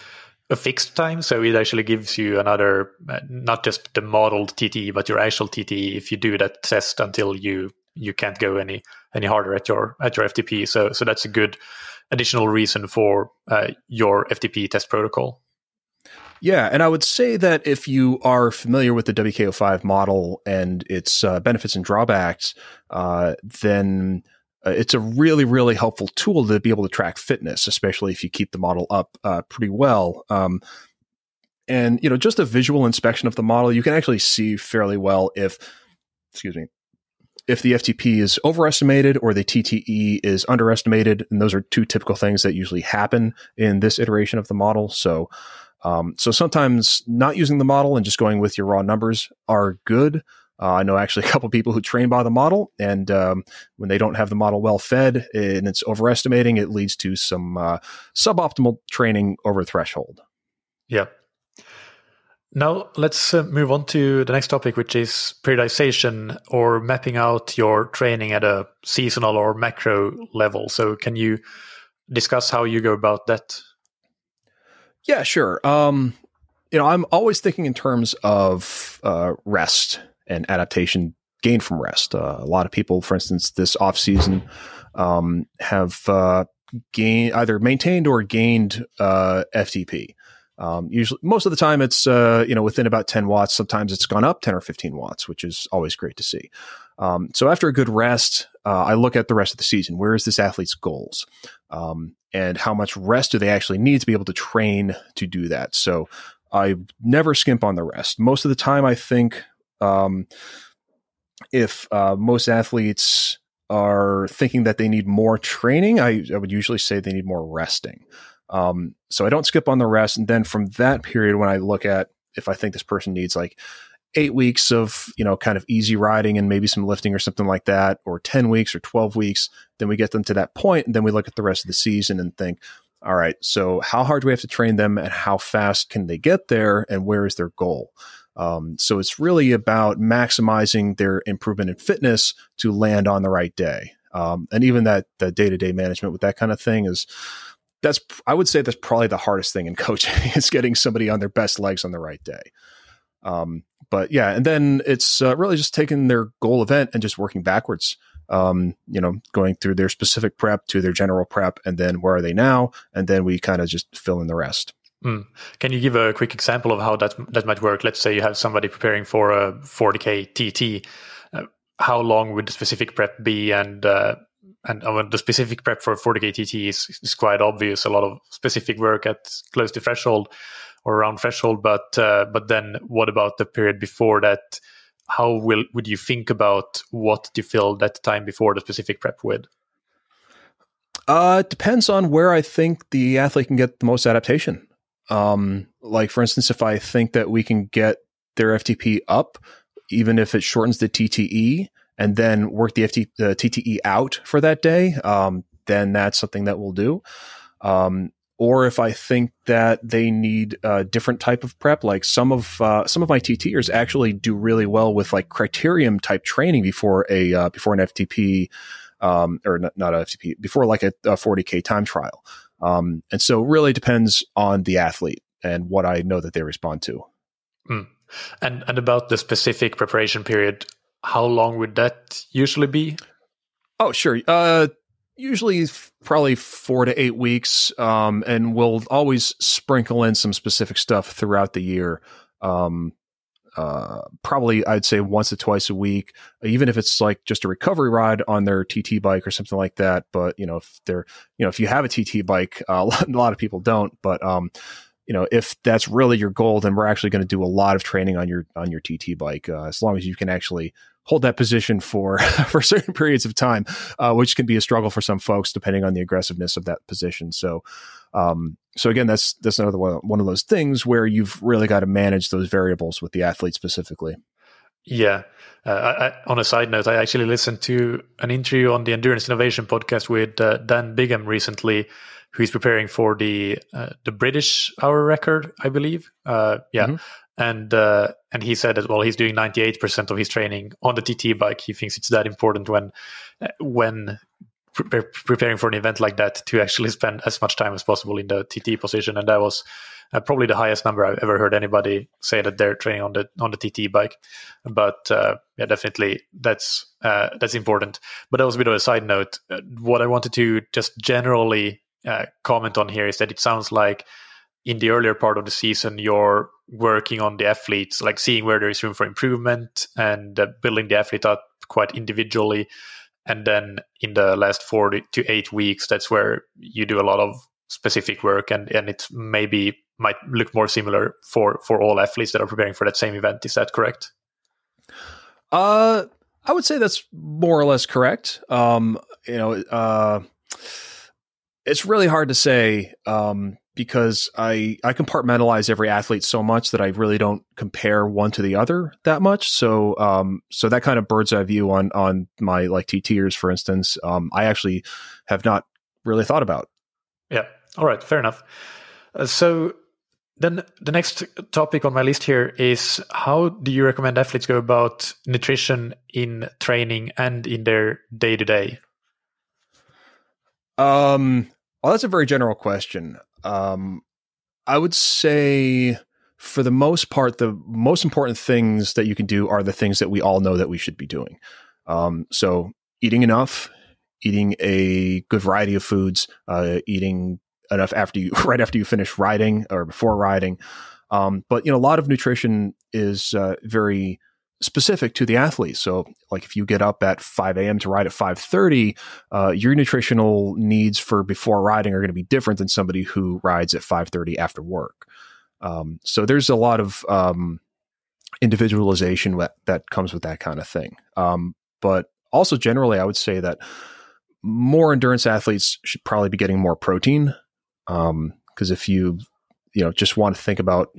a fixed time. So it actually gives you another, not just the modeled TTE, but your actual TTE if you do that test until you can't go any harder at your FTP. So that's a good additional reason for your FTP test protocol. Yeah, and I would say that if you are familiar with the WKO5 model and its benefits and drawbacks, then it's a really, really helpful tool to be able to track fitness, especially if you keep the model up pretty well. And just a visual inspection of the model, you can actually see fairly well if the FTP is overestimated or the TTE is underestimated. And those are two typical things that usually happen in this iteration of the model. So sometimes not using the model and just going with your raw numbers are good. I know actually a couple of people who train by the model, and when they don't have the model well fed and it's overestimating, it leads to some suboptimal training over threshold. Yeah. Now let's move on to the next topic, which is periodization, or mapping out your training at a seasonal or macro level. So can you discuss how you go about that? Yeah, sure. I'm always thinking in terms of rest and adaptation gained from rest. A lot of people, for instance, this off season have either maintained or gained FTP. Usually, most of the time, it's within about 10 watts. Sometimes it's gone up 10 or 15 watts, which is always great to see. So after a good rest, I look at the rest of the season. Where is this athlete's goals? And how much rest do they actually need to be able to train to do that? So I never skimp on the rest. Most of the time, I think if most athletes are thinking that they need more training, I would usually say they need more resting. So I don't skip on the rest. And then from that period, when I look at if I think this person needs like 8 weeks of, kind of easy riding and maybe some lifting or something like that, or 10 weeks or 12 weeks, then we get them to that point, and then we look at the rest of the season and think, all right, so how hard do we have to train them and how fast can they get there and where is their goal? So it's really about maximizing their improvement in fitness to land on the right day. And even the day-to-day management with that kind of thing I would say that's probably the hardest thing in coaching is getting somebody on their best legs on the right day. But yeah, and then it's really just taking their goal event and just working backwards, going through their specific prep to their general prep, and then where are they now? And then we kind of just fill in the rest. Can you give a quick example of how that might work? Let's say you have somebody preparing for a 40K TT. How long would the specific prep be? And the specific prep for a 40K TT is quite obvious. A lot of specific work at close to threshold or around threshold. But then what about the period before that? How would you think about what to fill that time before the specific prep with? It depends on where I think the athlete can get the most adaptation. Like for instance, if I think that we can get their FTP up, even if it shortens the TTE, and then work the TTE out for that day, then that's something that we'll do. Or if I think that they need a different type of prep, like some of my TTers actually do really well with like criterium type training before an FTP, or not a FTP, before like a 40K time trial. And so it really depends on the athlete and what I know that they respond to. Mm. And about the specific preparation period, how long would that usually be? Oh, sure. Usually probably 4 to 8 weeks. And we'll always sprinkle in some specific stuff throughout the year. Probably I'd say once or twice a week, even if it's like just a recovery ride on their TT bike or something like that. But, if you have a TT bike, a lot of people don't, but, if that's really your goal, then we're actually going to do a lot of training on your TT bike, as long as you can actually hold that position for certain periods of time, which can be a struggle for some folks depending on the aggressiveness of that position. So again, that's another one of those things where you've really got to manage those variables with the athlete specifically. Yeah. On a side note, I actually listened to an interview on the Endurance Innovation podcast with Dan Bigham recently, who's preparing for the British hour record, I believe. Mm-hmm. And he said that, well, he's doing 98% of his training on the TT bike. He thinks it's that important when preparing for an event like that to actually spend as much time as possible in the TT position. And that was probably the highest number I've ever heard anybody say that they're training on the TT bike. But definitely that's important. But that was a bit of a side note. What I wanted to just generally comment on here is that it sounds like in the earlier part of the season, you're working on the athletes, like seeing where there is room for improvement and building the athlete up quite individually. And then in the last 4 to 8 weeks, that's where you do a lot of specific work, and it might look more similar for all athletes that are preparing for that same event. Is that correct? I would say that's more or less correct. It's really hard to say because I compartmentalize every athlete so much that I really don't compare one to the other that much. So that kind of bird's eye view on my like TTers, for instance, I actually have not really thought about. Yeah. All right. Fair enough. So then the next topic on my list here is, how do you recommend athletes go about nutrition in training and in their day-to-day? Well, that's a very general question. I would say for the most part, the most important things that you can do are the things that we all know that we should be doing. So eating enough, eating a good variety of foods, eating enough right after you finish riding or before riding. But a lot of nutrition is very specific to the athlete. So like if you get up at 5 a.m. to ride at 5:30, your nutritional needs for before riding are going to be different than somebody who rides at 5:30 after work. So there's a lot of individualization that comes with that kind of thing. But also generally, I would say that more endurance athletes should probably be getting more protein. Because if you just want to think about,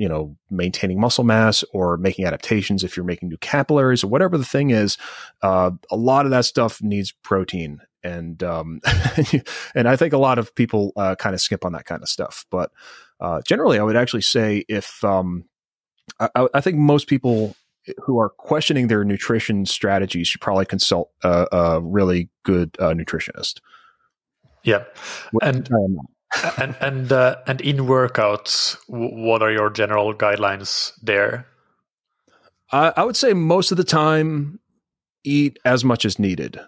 maintaining muscle mass or making adaptations, if you're making new capillaries or whatever the thing is, a lot of that stuff needs protein. And, and I think a lot of people, kind of skip on that kind of stuff. But, generally I would actually say if, I think most people who are questioning their nutrition strategies should probably consult a really good, nutritionist. Yeah. And in workouts, what are your general guidelines there? I would say most of the time, eat as much as needed.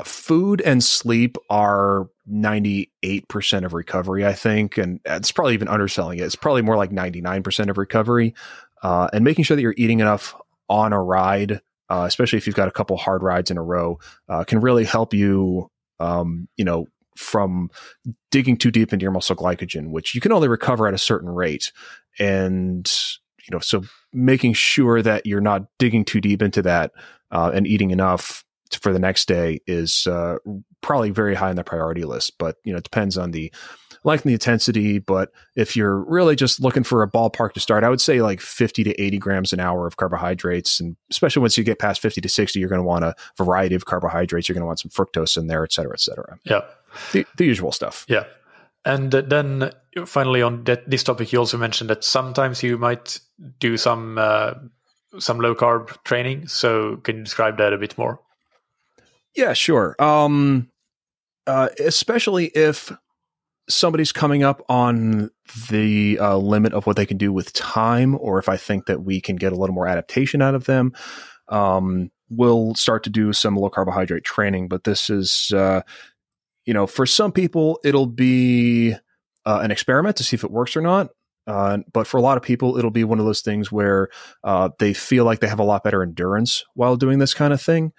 Food and sleep are 98% of recovery, I think. And it's probably even underselling it. It's probably more like 99% of recovery. And making sure that you're eating enough on a ride, especially if you've got a couple hard rides in a row, can really help you, from digging too deep into your muscle glycogen, which you can only recover at a certain rate. And, so making sure that you're not digging too deep into that, and eating enough for the next day is probably very high on the priority list. But, it depends on the length and the intensity. But if you're really just looking for a ballpark to start, I would say like 50 to 80 grams an hour of carbohydrates. And especially once you get past 50 to 60, you're going to want a variety of carbohydrates. You're going to want some fructose in there, et cetera, et cetera. Yeah. The usual stuff. Yeah. And then finally on this topic, you also mentioned that sometimes you might do some low carb training. So can you describe that a bit more? Yeah, sure. Especially if somebody's coming up on the limit of what they can do with time, or if I think that we can get a little more adaptation out of them, we'll start to do some low carbohydrate training. But this is, for some people, it'll be an experiment to see if it works or not. But for a lot of people, it'll be one of those things where they feel like they have a lot better endurance while doing this kind of thing.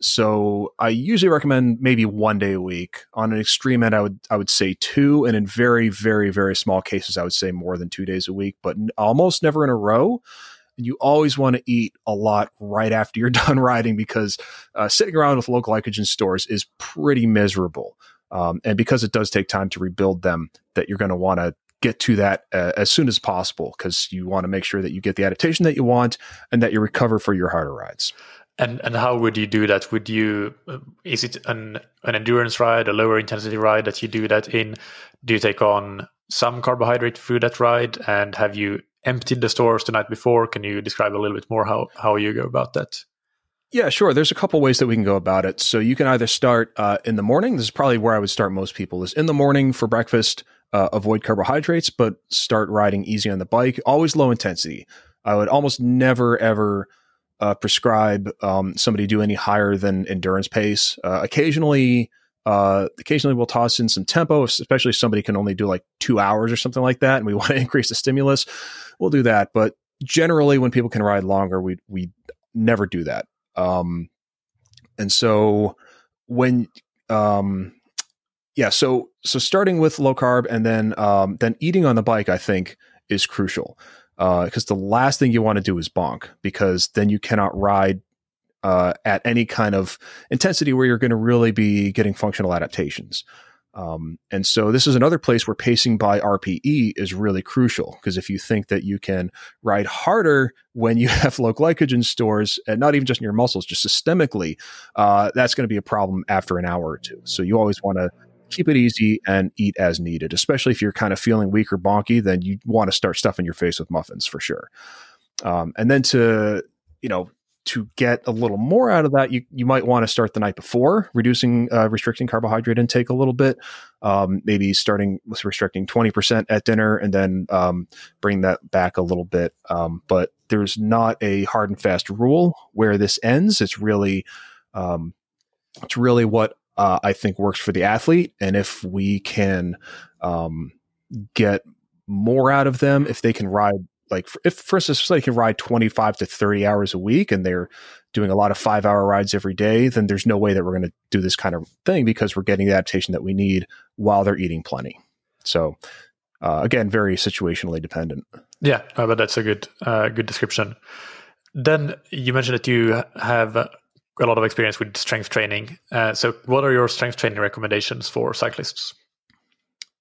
So I usually recommend maybe 1 day a week. On an extreme end, I would say 2, and in very, very, very small cases, I would say more than 2 days a week, but almost never in a row. And you always want to eat a lot right after you're done riding, because sitting around with low glycogen stores is pretty miserable. And because it does take time to rebuild them, that you're going to want to get to that as soon as possible, because you want to make sure that you get the adaptation that you want and that you recover for your harder rides. And how would you do that? Would you is it an endurance ride, a lower intensity ride that you do that in? Do you take on some carbohydrate through that ride? And have you emptied the stores the night before? Can you describe a little bit more how you go about that? Yeah, sure. There's a couple ways that we can go about it. So you can either start in the morning. This is probably where I would start most people, is in the morning for breakfast. Avoid carbohydrates, but start riding easy on the bike. Always low intensity. I would almost never, ever prescribe somebody do any higher than endurance pace. Occasionally we'll toss in some tempo, especially if somebody can only do like 2 hours or something like that, and we want to increase the stimulus. We'll do that. But generally, when people can ride longer, we never do that. And so when so starting with low carb and then eating on the bike, I think, is crucial. Because the last thing you want to do is bonk, because then you cannot ride at any kind of intensity where you're going to really be getting functional adaptations. And so this is another place where pacing by RPE is really crucial, because if you think that you can ride harder when you have low glycogen stores, and not even just in your muscles, just systemically, that's going to be a problem after an hour or two. So you always want to keep it easy and eat as needed, especially if you're kind of feeling weak or bonky, then you want to start stuffing your face with muffins for sure. And then to get a little more out of that, you might want to start the night before, restricting carbohydrate intake a little bit, maybe starting with restricting 20% at dinner, and then bring that back a little bit. But there's not a hard and fast rule where this ends. It's really what I think works for the athlete. And if we can get more out of them, if they can ride, if for instance, they can ride 25 to 30 hours a week and they're doing a lot of 5-hour rides every day, then there's no way that we're going to do this kind of thing, because we're getting the adaptation that we need while they're eating plenty. So again, very situationally dependent. Yeah, but that's a good description. Then you mentioned that you have a lot of experience with strength training. So what are your strength training recommendations for cyclists?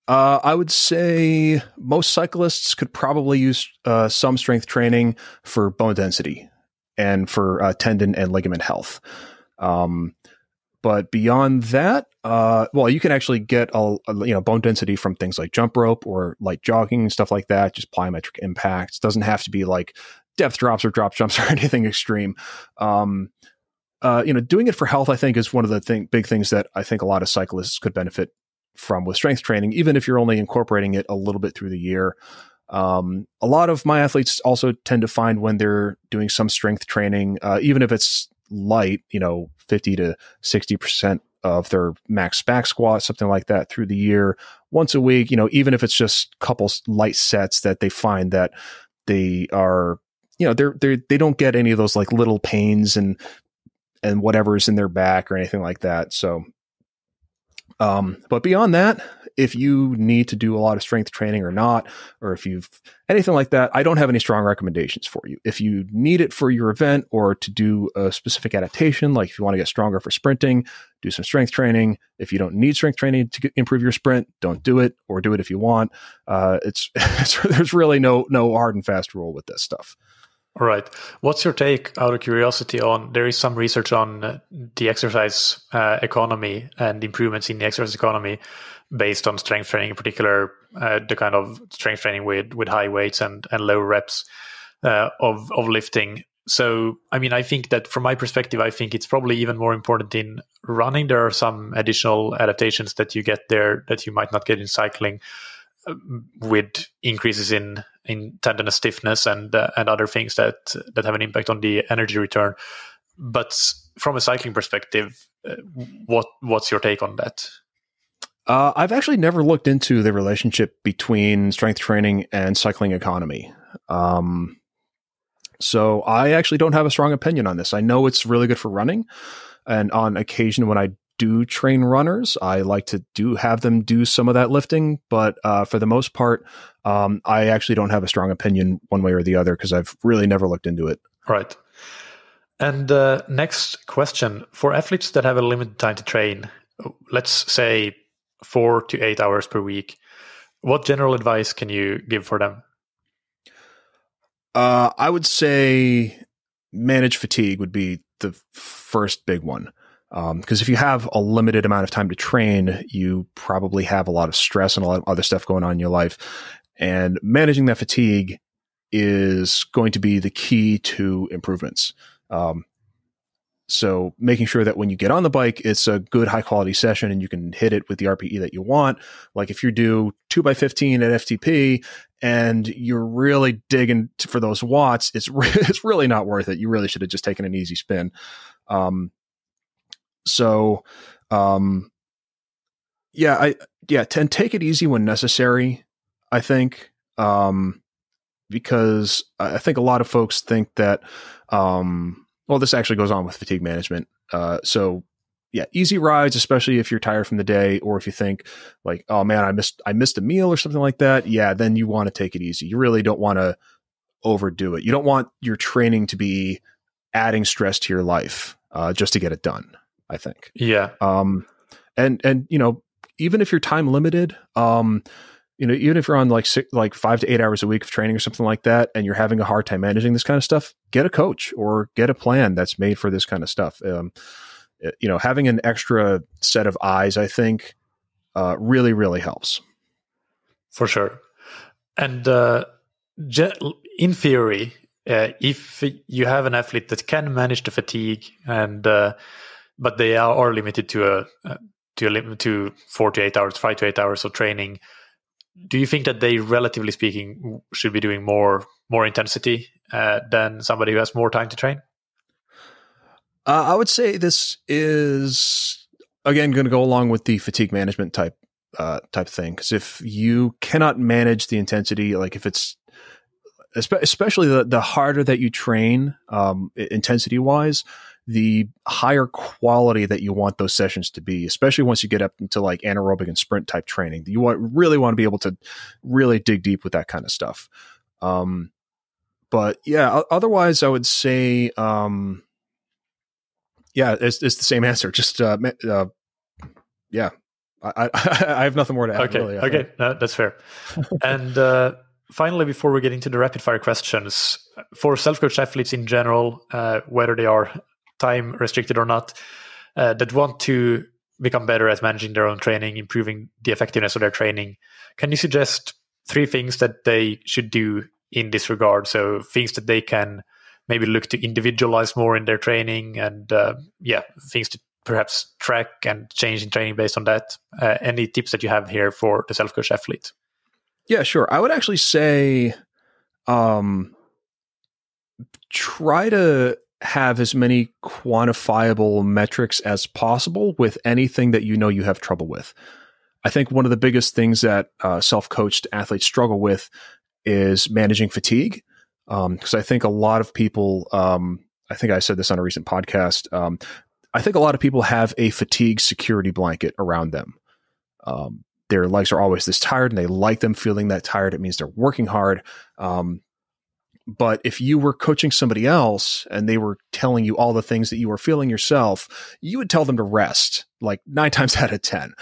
I would say most cyclists could probably use some strength training for bone density and for tendon and ligament health. But beyond that, you can actually get bone density from things like jump rope or light jogging and stuff like that. Just plyometric impacts. It doesn't have to be like depth drops or drop jumps or anything extreme. Doing it for health, I think, is one of the big things that I think a lot of cyclists could benefit from with strength training, even if you're only incorporating it a little bit through the year. A lot of my athletes also tend to find when they're doing some strength training, even if it's light, 50 to 60% of their max back squat, something like that through the year, once a week, even if it's just a couple light sets, that they find that they are, they don't get any of those like little pains and whatever's in their back or anything like that. So, but beyond that, if you need to do a lot of strength training or not, or if you've anything like that, I don't have any strong recommendations for you. If you need it for your event or to do a specific adaptation, like if you want to get stronger for sprinting, do some strength training. If you don't need strength training to improve your sprint, don't do it, or do it if you want. There's really no hard and fast rule with this stuff. All right. What's your take, out of curiosity, on there is some research on the exercise economy and improvements in the exercise economy based on strength training, in particular, the kind of strength training with high weights and low reps of lifting. So, I mean, I think that from my perspective, I think it's probably even more important in running. There are some additional adaptations that you get there that you might not get in cycling, with increases in tendon stiffness and other things that have an impact on the energy return. But from a cycling perspective, what's your take on that? I've actually never looked into the relationship between strength training and cycling economy. So I actually don't have a strong opinion on this. I know it's really good for running, and on occasion when I do train runners, I like to have them do some of that lifting, but for the most part, I actually don't have a strong opinion one way or the other because I've really never looked into it. Right. And next question. For athletes that have a limited time to train, let's say 4 to 8 hours per week, what general advice can you give for them? I would say manage fatigue would be the first big one. Because if you have a limited amount of time to train, you probably have a lot of stress and a lot of other stuff going on in your life. And managing that fatigue is going to be the key to improvements. So making sure that when you get on the bike, it's a good high quality session and you can hit it with the RPE that you want. Like if you do 2x15 at FTP and you're really digging for those watts, it's really not worth it. You really should have just taken an easy spin. Take it easy when necessary, I think, because I think a lot of folks think that, this actually goes on with fatigue management. Easy rides, especially if you're tired from the day, or if you think like, oh man, I missed a meal or something like that. Yeah. Then you want to take it easy. You really don't want to overdo it. You don't want your training to be adding stress to your life, just to get it done, I think. Yeah. And even if you're time limited, even if you're on like 5 to 8 hours a week of training or something like that, and you're having a hard time managing this kind of stuff, get a coach or get a plan that's made for this kind of stuff. Having an extra set of eyes, I think, really, really helps. For sure. And in theory, if you have an athlete that can manage the fatigue but they are limited to 4 to 8 hours, 5 to 8 hours of training, do you think that they, relatively speaking, should be doing more intensity than somebody who has more time to train? I would say this is, again, going to go along with the fatigue management type thing. Because if you cannot manage the intensity, like if it's, especially the harder that you train, intensity wise, the higher quality that you want those sessions to be, especially once you get up into like anaerobic and sprint type training. You really want to be able to really dig deep with that kind of stuff. But yeah, otherwise I would say, it's the same answer. Just, I have nothing more to add. Okay. Really, okay. No, that's fair. And, finally, before we get into the rapid fire questions, for self-coach athletes in general, whether they are time restricted or not, that want to become better at managing their own training, improving the effectiveness of their training, can you suggest 3 things that they should do in this regard? So things that they can maybe look to individualize more in their training, and things to perhaps track and change in training based on that. Any tips that you have here for the self-coach athlete? Yeah, sure. I would actually say try to have as many quantifiable metrics as possible with anything that you know you have trouble with. I think one of the biggest things that self-coached athletes struggle with is managing fatigue. Because I think a lot of people, I think I said this on a recent podcast, I think a lot of people have a fatigue security blanket around them. their legs are always this tired and they like them feeling that tired. It means they're working hard. But if you were coaching somebody else and they were telling you all the things that you were feeling yourself, you would tell them to rest like 9 times out of 10.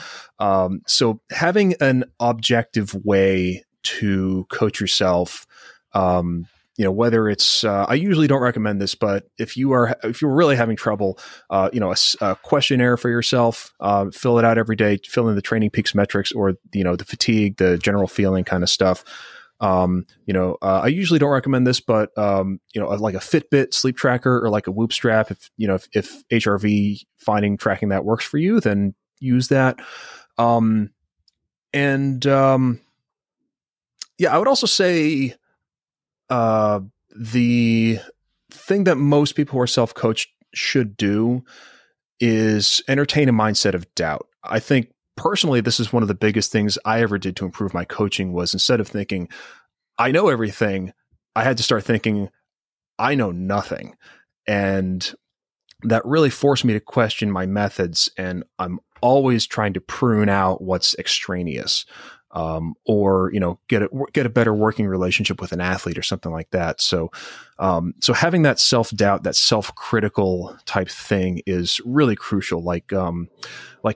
So having an objective way to coach yourself, whether it's, I usually don't recommend this, but if you're really having trouble, a questionnaire for yourself, fill it out every day, fill in the Training Peaks metrics or, the fatigue, the general feeling kind of stuff. I usually don't recommend this, but, like a Fitbit sleep tracker or like a Whoop strap, if HRV tracking that works for you, then use that. I would also say, the thing that most people who are self-coached should do is entertain a mindset of doubt. I think personally, this is one of the biggest things I ever did to improve my coaching was instead of thinking, I know everything, I had to start thinking, I know nothing. And that really forced me to question my methods. And I'm always trying to prune out what's extraneous. Or get a better working relationship with an athlete or something like that. So having that self-doubt, that self-critical type thing is really crucial. Like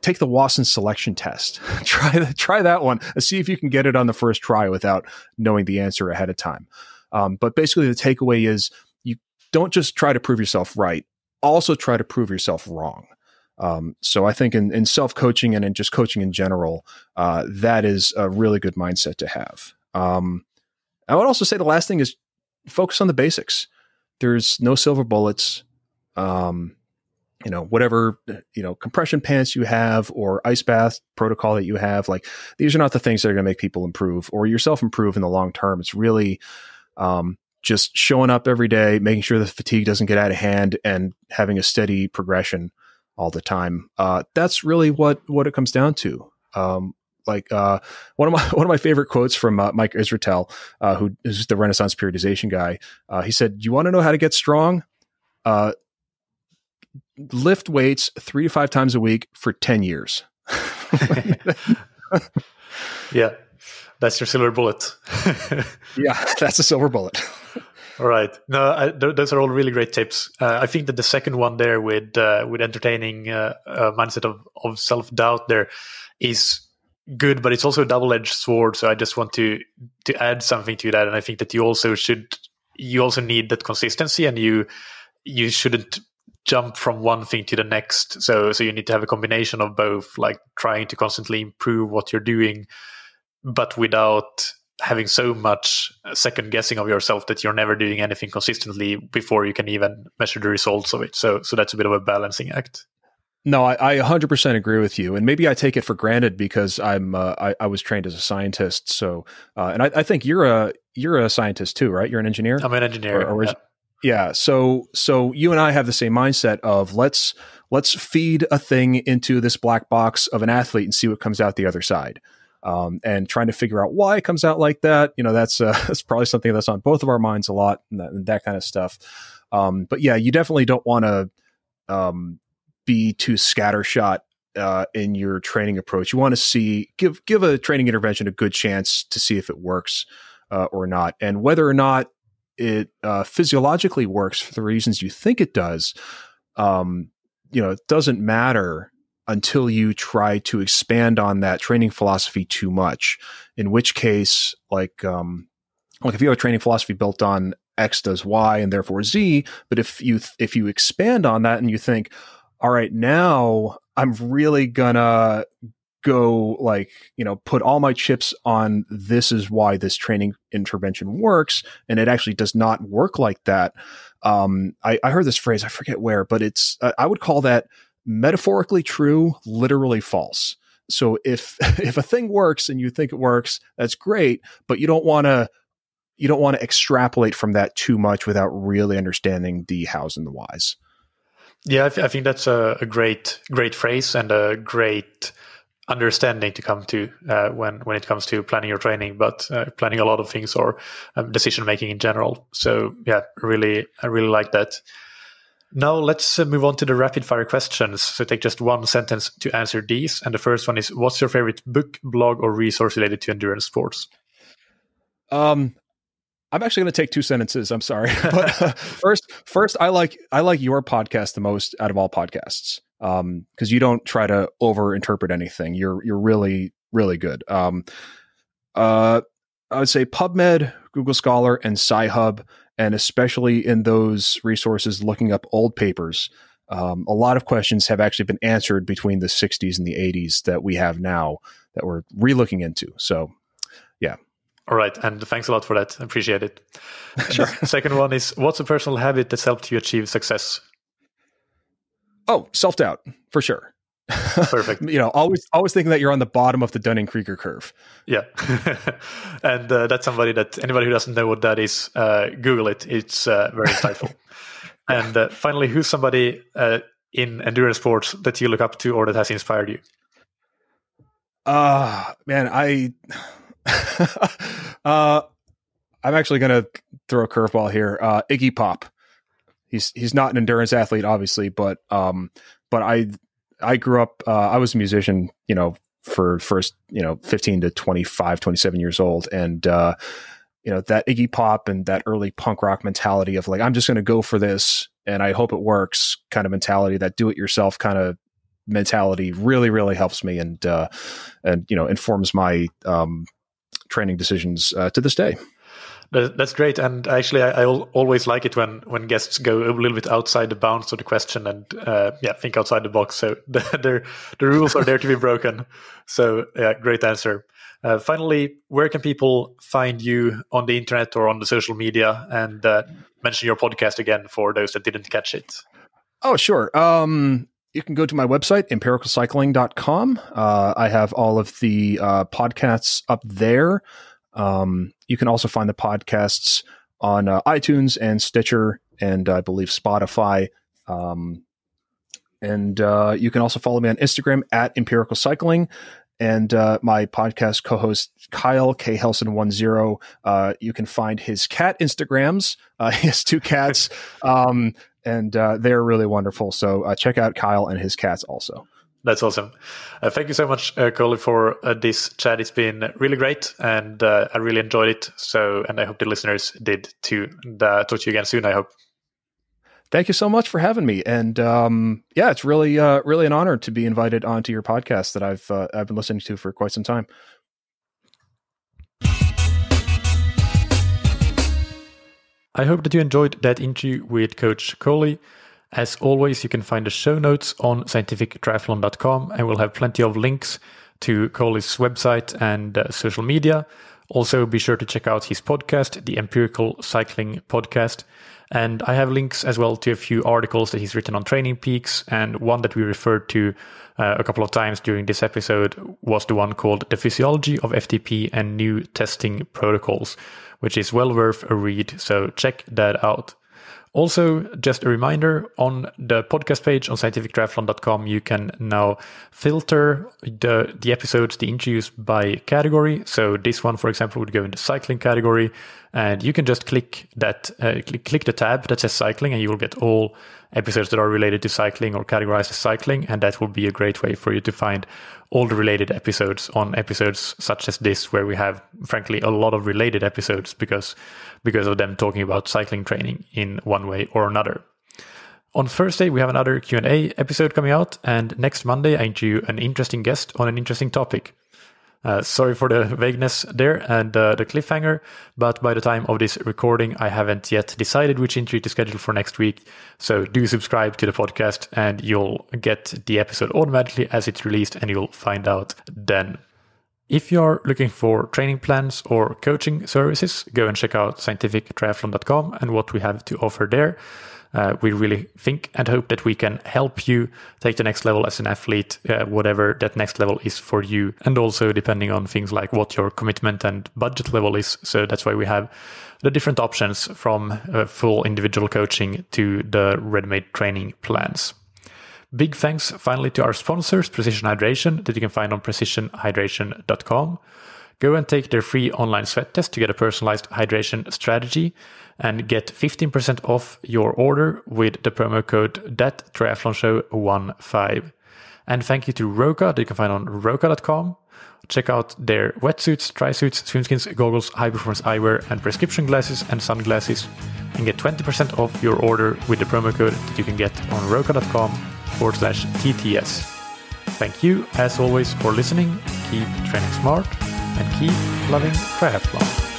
take the Wasson selection test. Try that one and see if you can get it on the first try without knowing the answer ahead of time. But basically, the takeaway is you don't just try to prove yourself right. Also, try to prove yourself wrong. So I think in self-coaching and in just coaching in general, that is a really good mindset to have. I would also say the last thing is focus on the basics. There's no silver bullets. Whatever, compression pants you have or ice bath protocol that you have, like these are not the things that are going to make people improve or yourself improve in the long term. It's really, just showing up every day, making sure the fatigue doesn't get out of hand and having a steady progression all the time. That's really what it comes down to. One of my favorite quotes from Mike Israetel, who is the Renaissance periodization guy. He said, "You want to know how to get strong? Lift weights 3 to 5 times a week for 10 years." Yeah, that's your silver bullet. Yeah, that's a silver bullet. All right. No, those are all really great tips. I think that the second one there with entertaining a mindset of self-doubt there is good, but it's also a double-edged sword. So I just want to add something to that. And I think that you also need that consistency, and you shouldn't jump from one thing to the next. So you need to have a combination of both, like trying to constantly improve what you're doing, but without having so much second guessing of yourself that you're never doing anything consistently before you can even measure the results of it. So that's a bit of a balancing act. No, I 100% agree with you. And maybe I take it for granted because I was trained as a scientist. So, and I think you're a scientist too, right? You're an engineer? I'm an engineer. Yeah. So you and I have the same mindset of let's feed a thing into this black box of an athlete and see what comes out the other side. And trying to figure out why it comes out like that. That's probably something that's on both of our minds a lot, and that kind of stuff. But yeah, you definitely don't want to be too scattershot in your training approach. You want to give a training intervention a good chance to see if it works or not, and whether or not it physiologically works for the reasons you think it does. It doesn't matter until you try to expand on that training philosophy too much, in which case, like if you have a training philosophy built on X does Y and therefore Z, but if you expand on that and you think, all right, now I'm really gonna go put all my chips on this is why this training intervention works, and it actually does not work like that. I heard this phrase, I forget where, but it's I would call that metaphorically true, literally false. So if a thing works and you think it works, that's great, but you don't want to extrapolate from that too much without really understanding the hows and the whys. Yeah, I think that's a great phrase and a great understanding to come to when it comes to planning your training, but planning a lot of things or decision making in general. So yeah, I really like that. Now let's move on to the rapid fire questions. So take just one sentence to answer these. And the first one is, what's your favorite book, blog, or resource related to endurance sports? I'm actually going to take two sentences. I'm sorry, but first, I like your podcast the most out of all podcasts because you don't try to overinterpret anything. You're really, really good. I would say PubMed, Google Scholar, and Sci-Hub, and especially in those resources looking up old papers. A lot of questions have actually been answered between the 60s and the 80s that we have now that we're re-looking into. So, yeah. All right. And thanks a lot for that. I appreciate it. Sure. Second one is, what's a personal habit that's helped you achieve success? Oh, self-doubt, for sure. Perfect. Always thinking that you're on the bottom of the Dunning-Kruger curve. Yeah. And that's anybody who doesn't know what that is, Google it. It's very insightful. And finally, who's somebody in endurance sports that you look up to or that has inspired you? Man, I'm actually going to throw a curveball here. Iggy Pop. He's not an endurance athlete, obviously, but I grew up, I was a musician, for first, 15 to 25, 27 years old. And, that Iggy Pop and that early punk rock mentality of like, I'm just going to go for this and I hope it works kind of mentality, that do it yourself kind of mentality really, really helps me and informs my, training decisions, to this day. That's great. And actually, I always like it when guests go a little bit outside the bounds of the question and think outside the box. So the rules are there to be broken. So great answer. Finally, where can people find you on the internet or on the social media? And mention your podcast again for those that didn't catch it. Oh, sure. You can go to my website, empiricalcycling.com. I have all of the podcasts up there. You can also find the podcasts on iTunes and Stitcher and I believe Spotify. And you can also follow me on Instagram at Empirical Cycling. And my podcast co-host, Kyle K. Helson10, you can find his cat Instagrams. He has two cats, and they're really wonderful. So check out Kyle and his cats also. That's awesome. Thank you so much, Kolie, for this chat. It's been really great, and I really enjoyed it. And I hope the listeners did too. And, talk to you again soon, I hope. Thank you so much for having me. And it's really, really an honor to be invited onto your podcast that I've been listening to for quite some time. I hope that you enjoyed that interview with Coach Kolie. As always, you can find the show notes on scientifictriathlon.com, and we'll have plenty of links to Kolie's website and social media. Also, be sure to check out his podcast, the Empirical Cycling Podcast. And I have links as well to a few articles that he's written on Training Peaks, and one that we referred to a couple of times during this episode was the one called The Physiology of FTP and New Testing Protocols, which is well worth a read, so check that out. Also, just a reminder, on the podcast page on scientifictriathlon.com, you can now filter the episodes, the interviews by category. So this one, for example, would go in the cycling category, and you can just click the tab that says cycling, and you will get all episodes that are related to cycling or categorized as cycling, and that will be a great way for you to find all the related episodes on episodes such as this, where we have, frankly, a lot of related episodes because of them talking about cycling training in one way or another. On Thursday, we have another Q&A episode coming out, and next Monday, I interview an interesting guest on an interesting topic. Sorry for the vagueness there and the cliffhanger, but by the time of this recording, I haven't yet decided which interview to schedule for next week. So do subscribe to the podcast and you'll get the episode automatically as it's released, and you'll find out then. If you're looking for training plans or coaching services, go and check out scientifictriathlon.com and what we have to offer there. We really think and hope that we can help you take the next level as an athlete, whatever that next level is for you, and also depending on things like what your commitment and budget level is. So that's why we have the different options from full individual coaching to the ready-made training plans. Big thanks finally to our sponsors, Precision Hydration, that you can find on precisionhydration.com. Go and take their free online sweat test to get a personalized hydration strategy and get 15% off your order with the promo code ThatTriathlonShow15. And thank you to Roka that you can find on roka.com. Check out their wetsuits, dry suits, swimskins, goggles, high-performance eyewear, and prescription glasses and sunglasses, and get 20% off your order with the promo code that you can get on roka.com/TTS. Thank you, as always, for listening. Keep training smart and keep loving triathlon.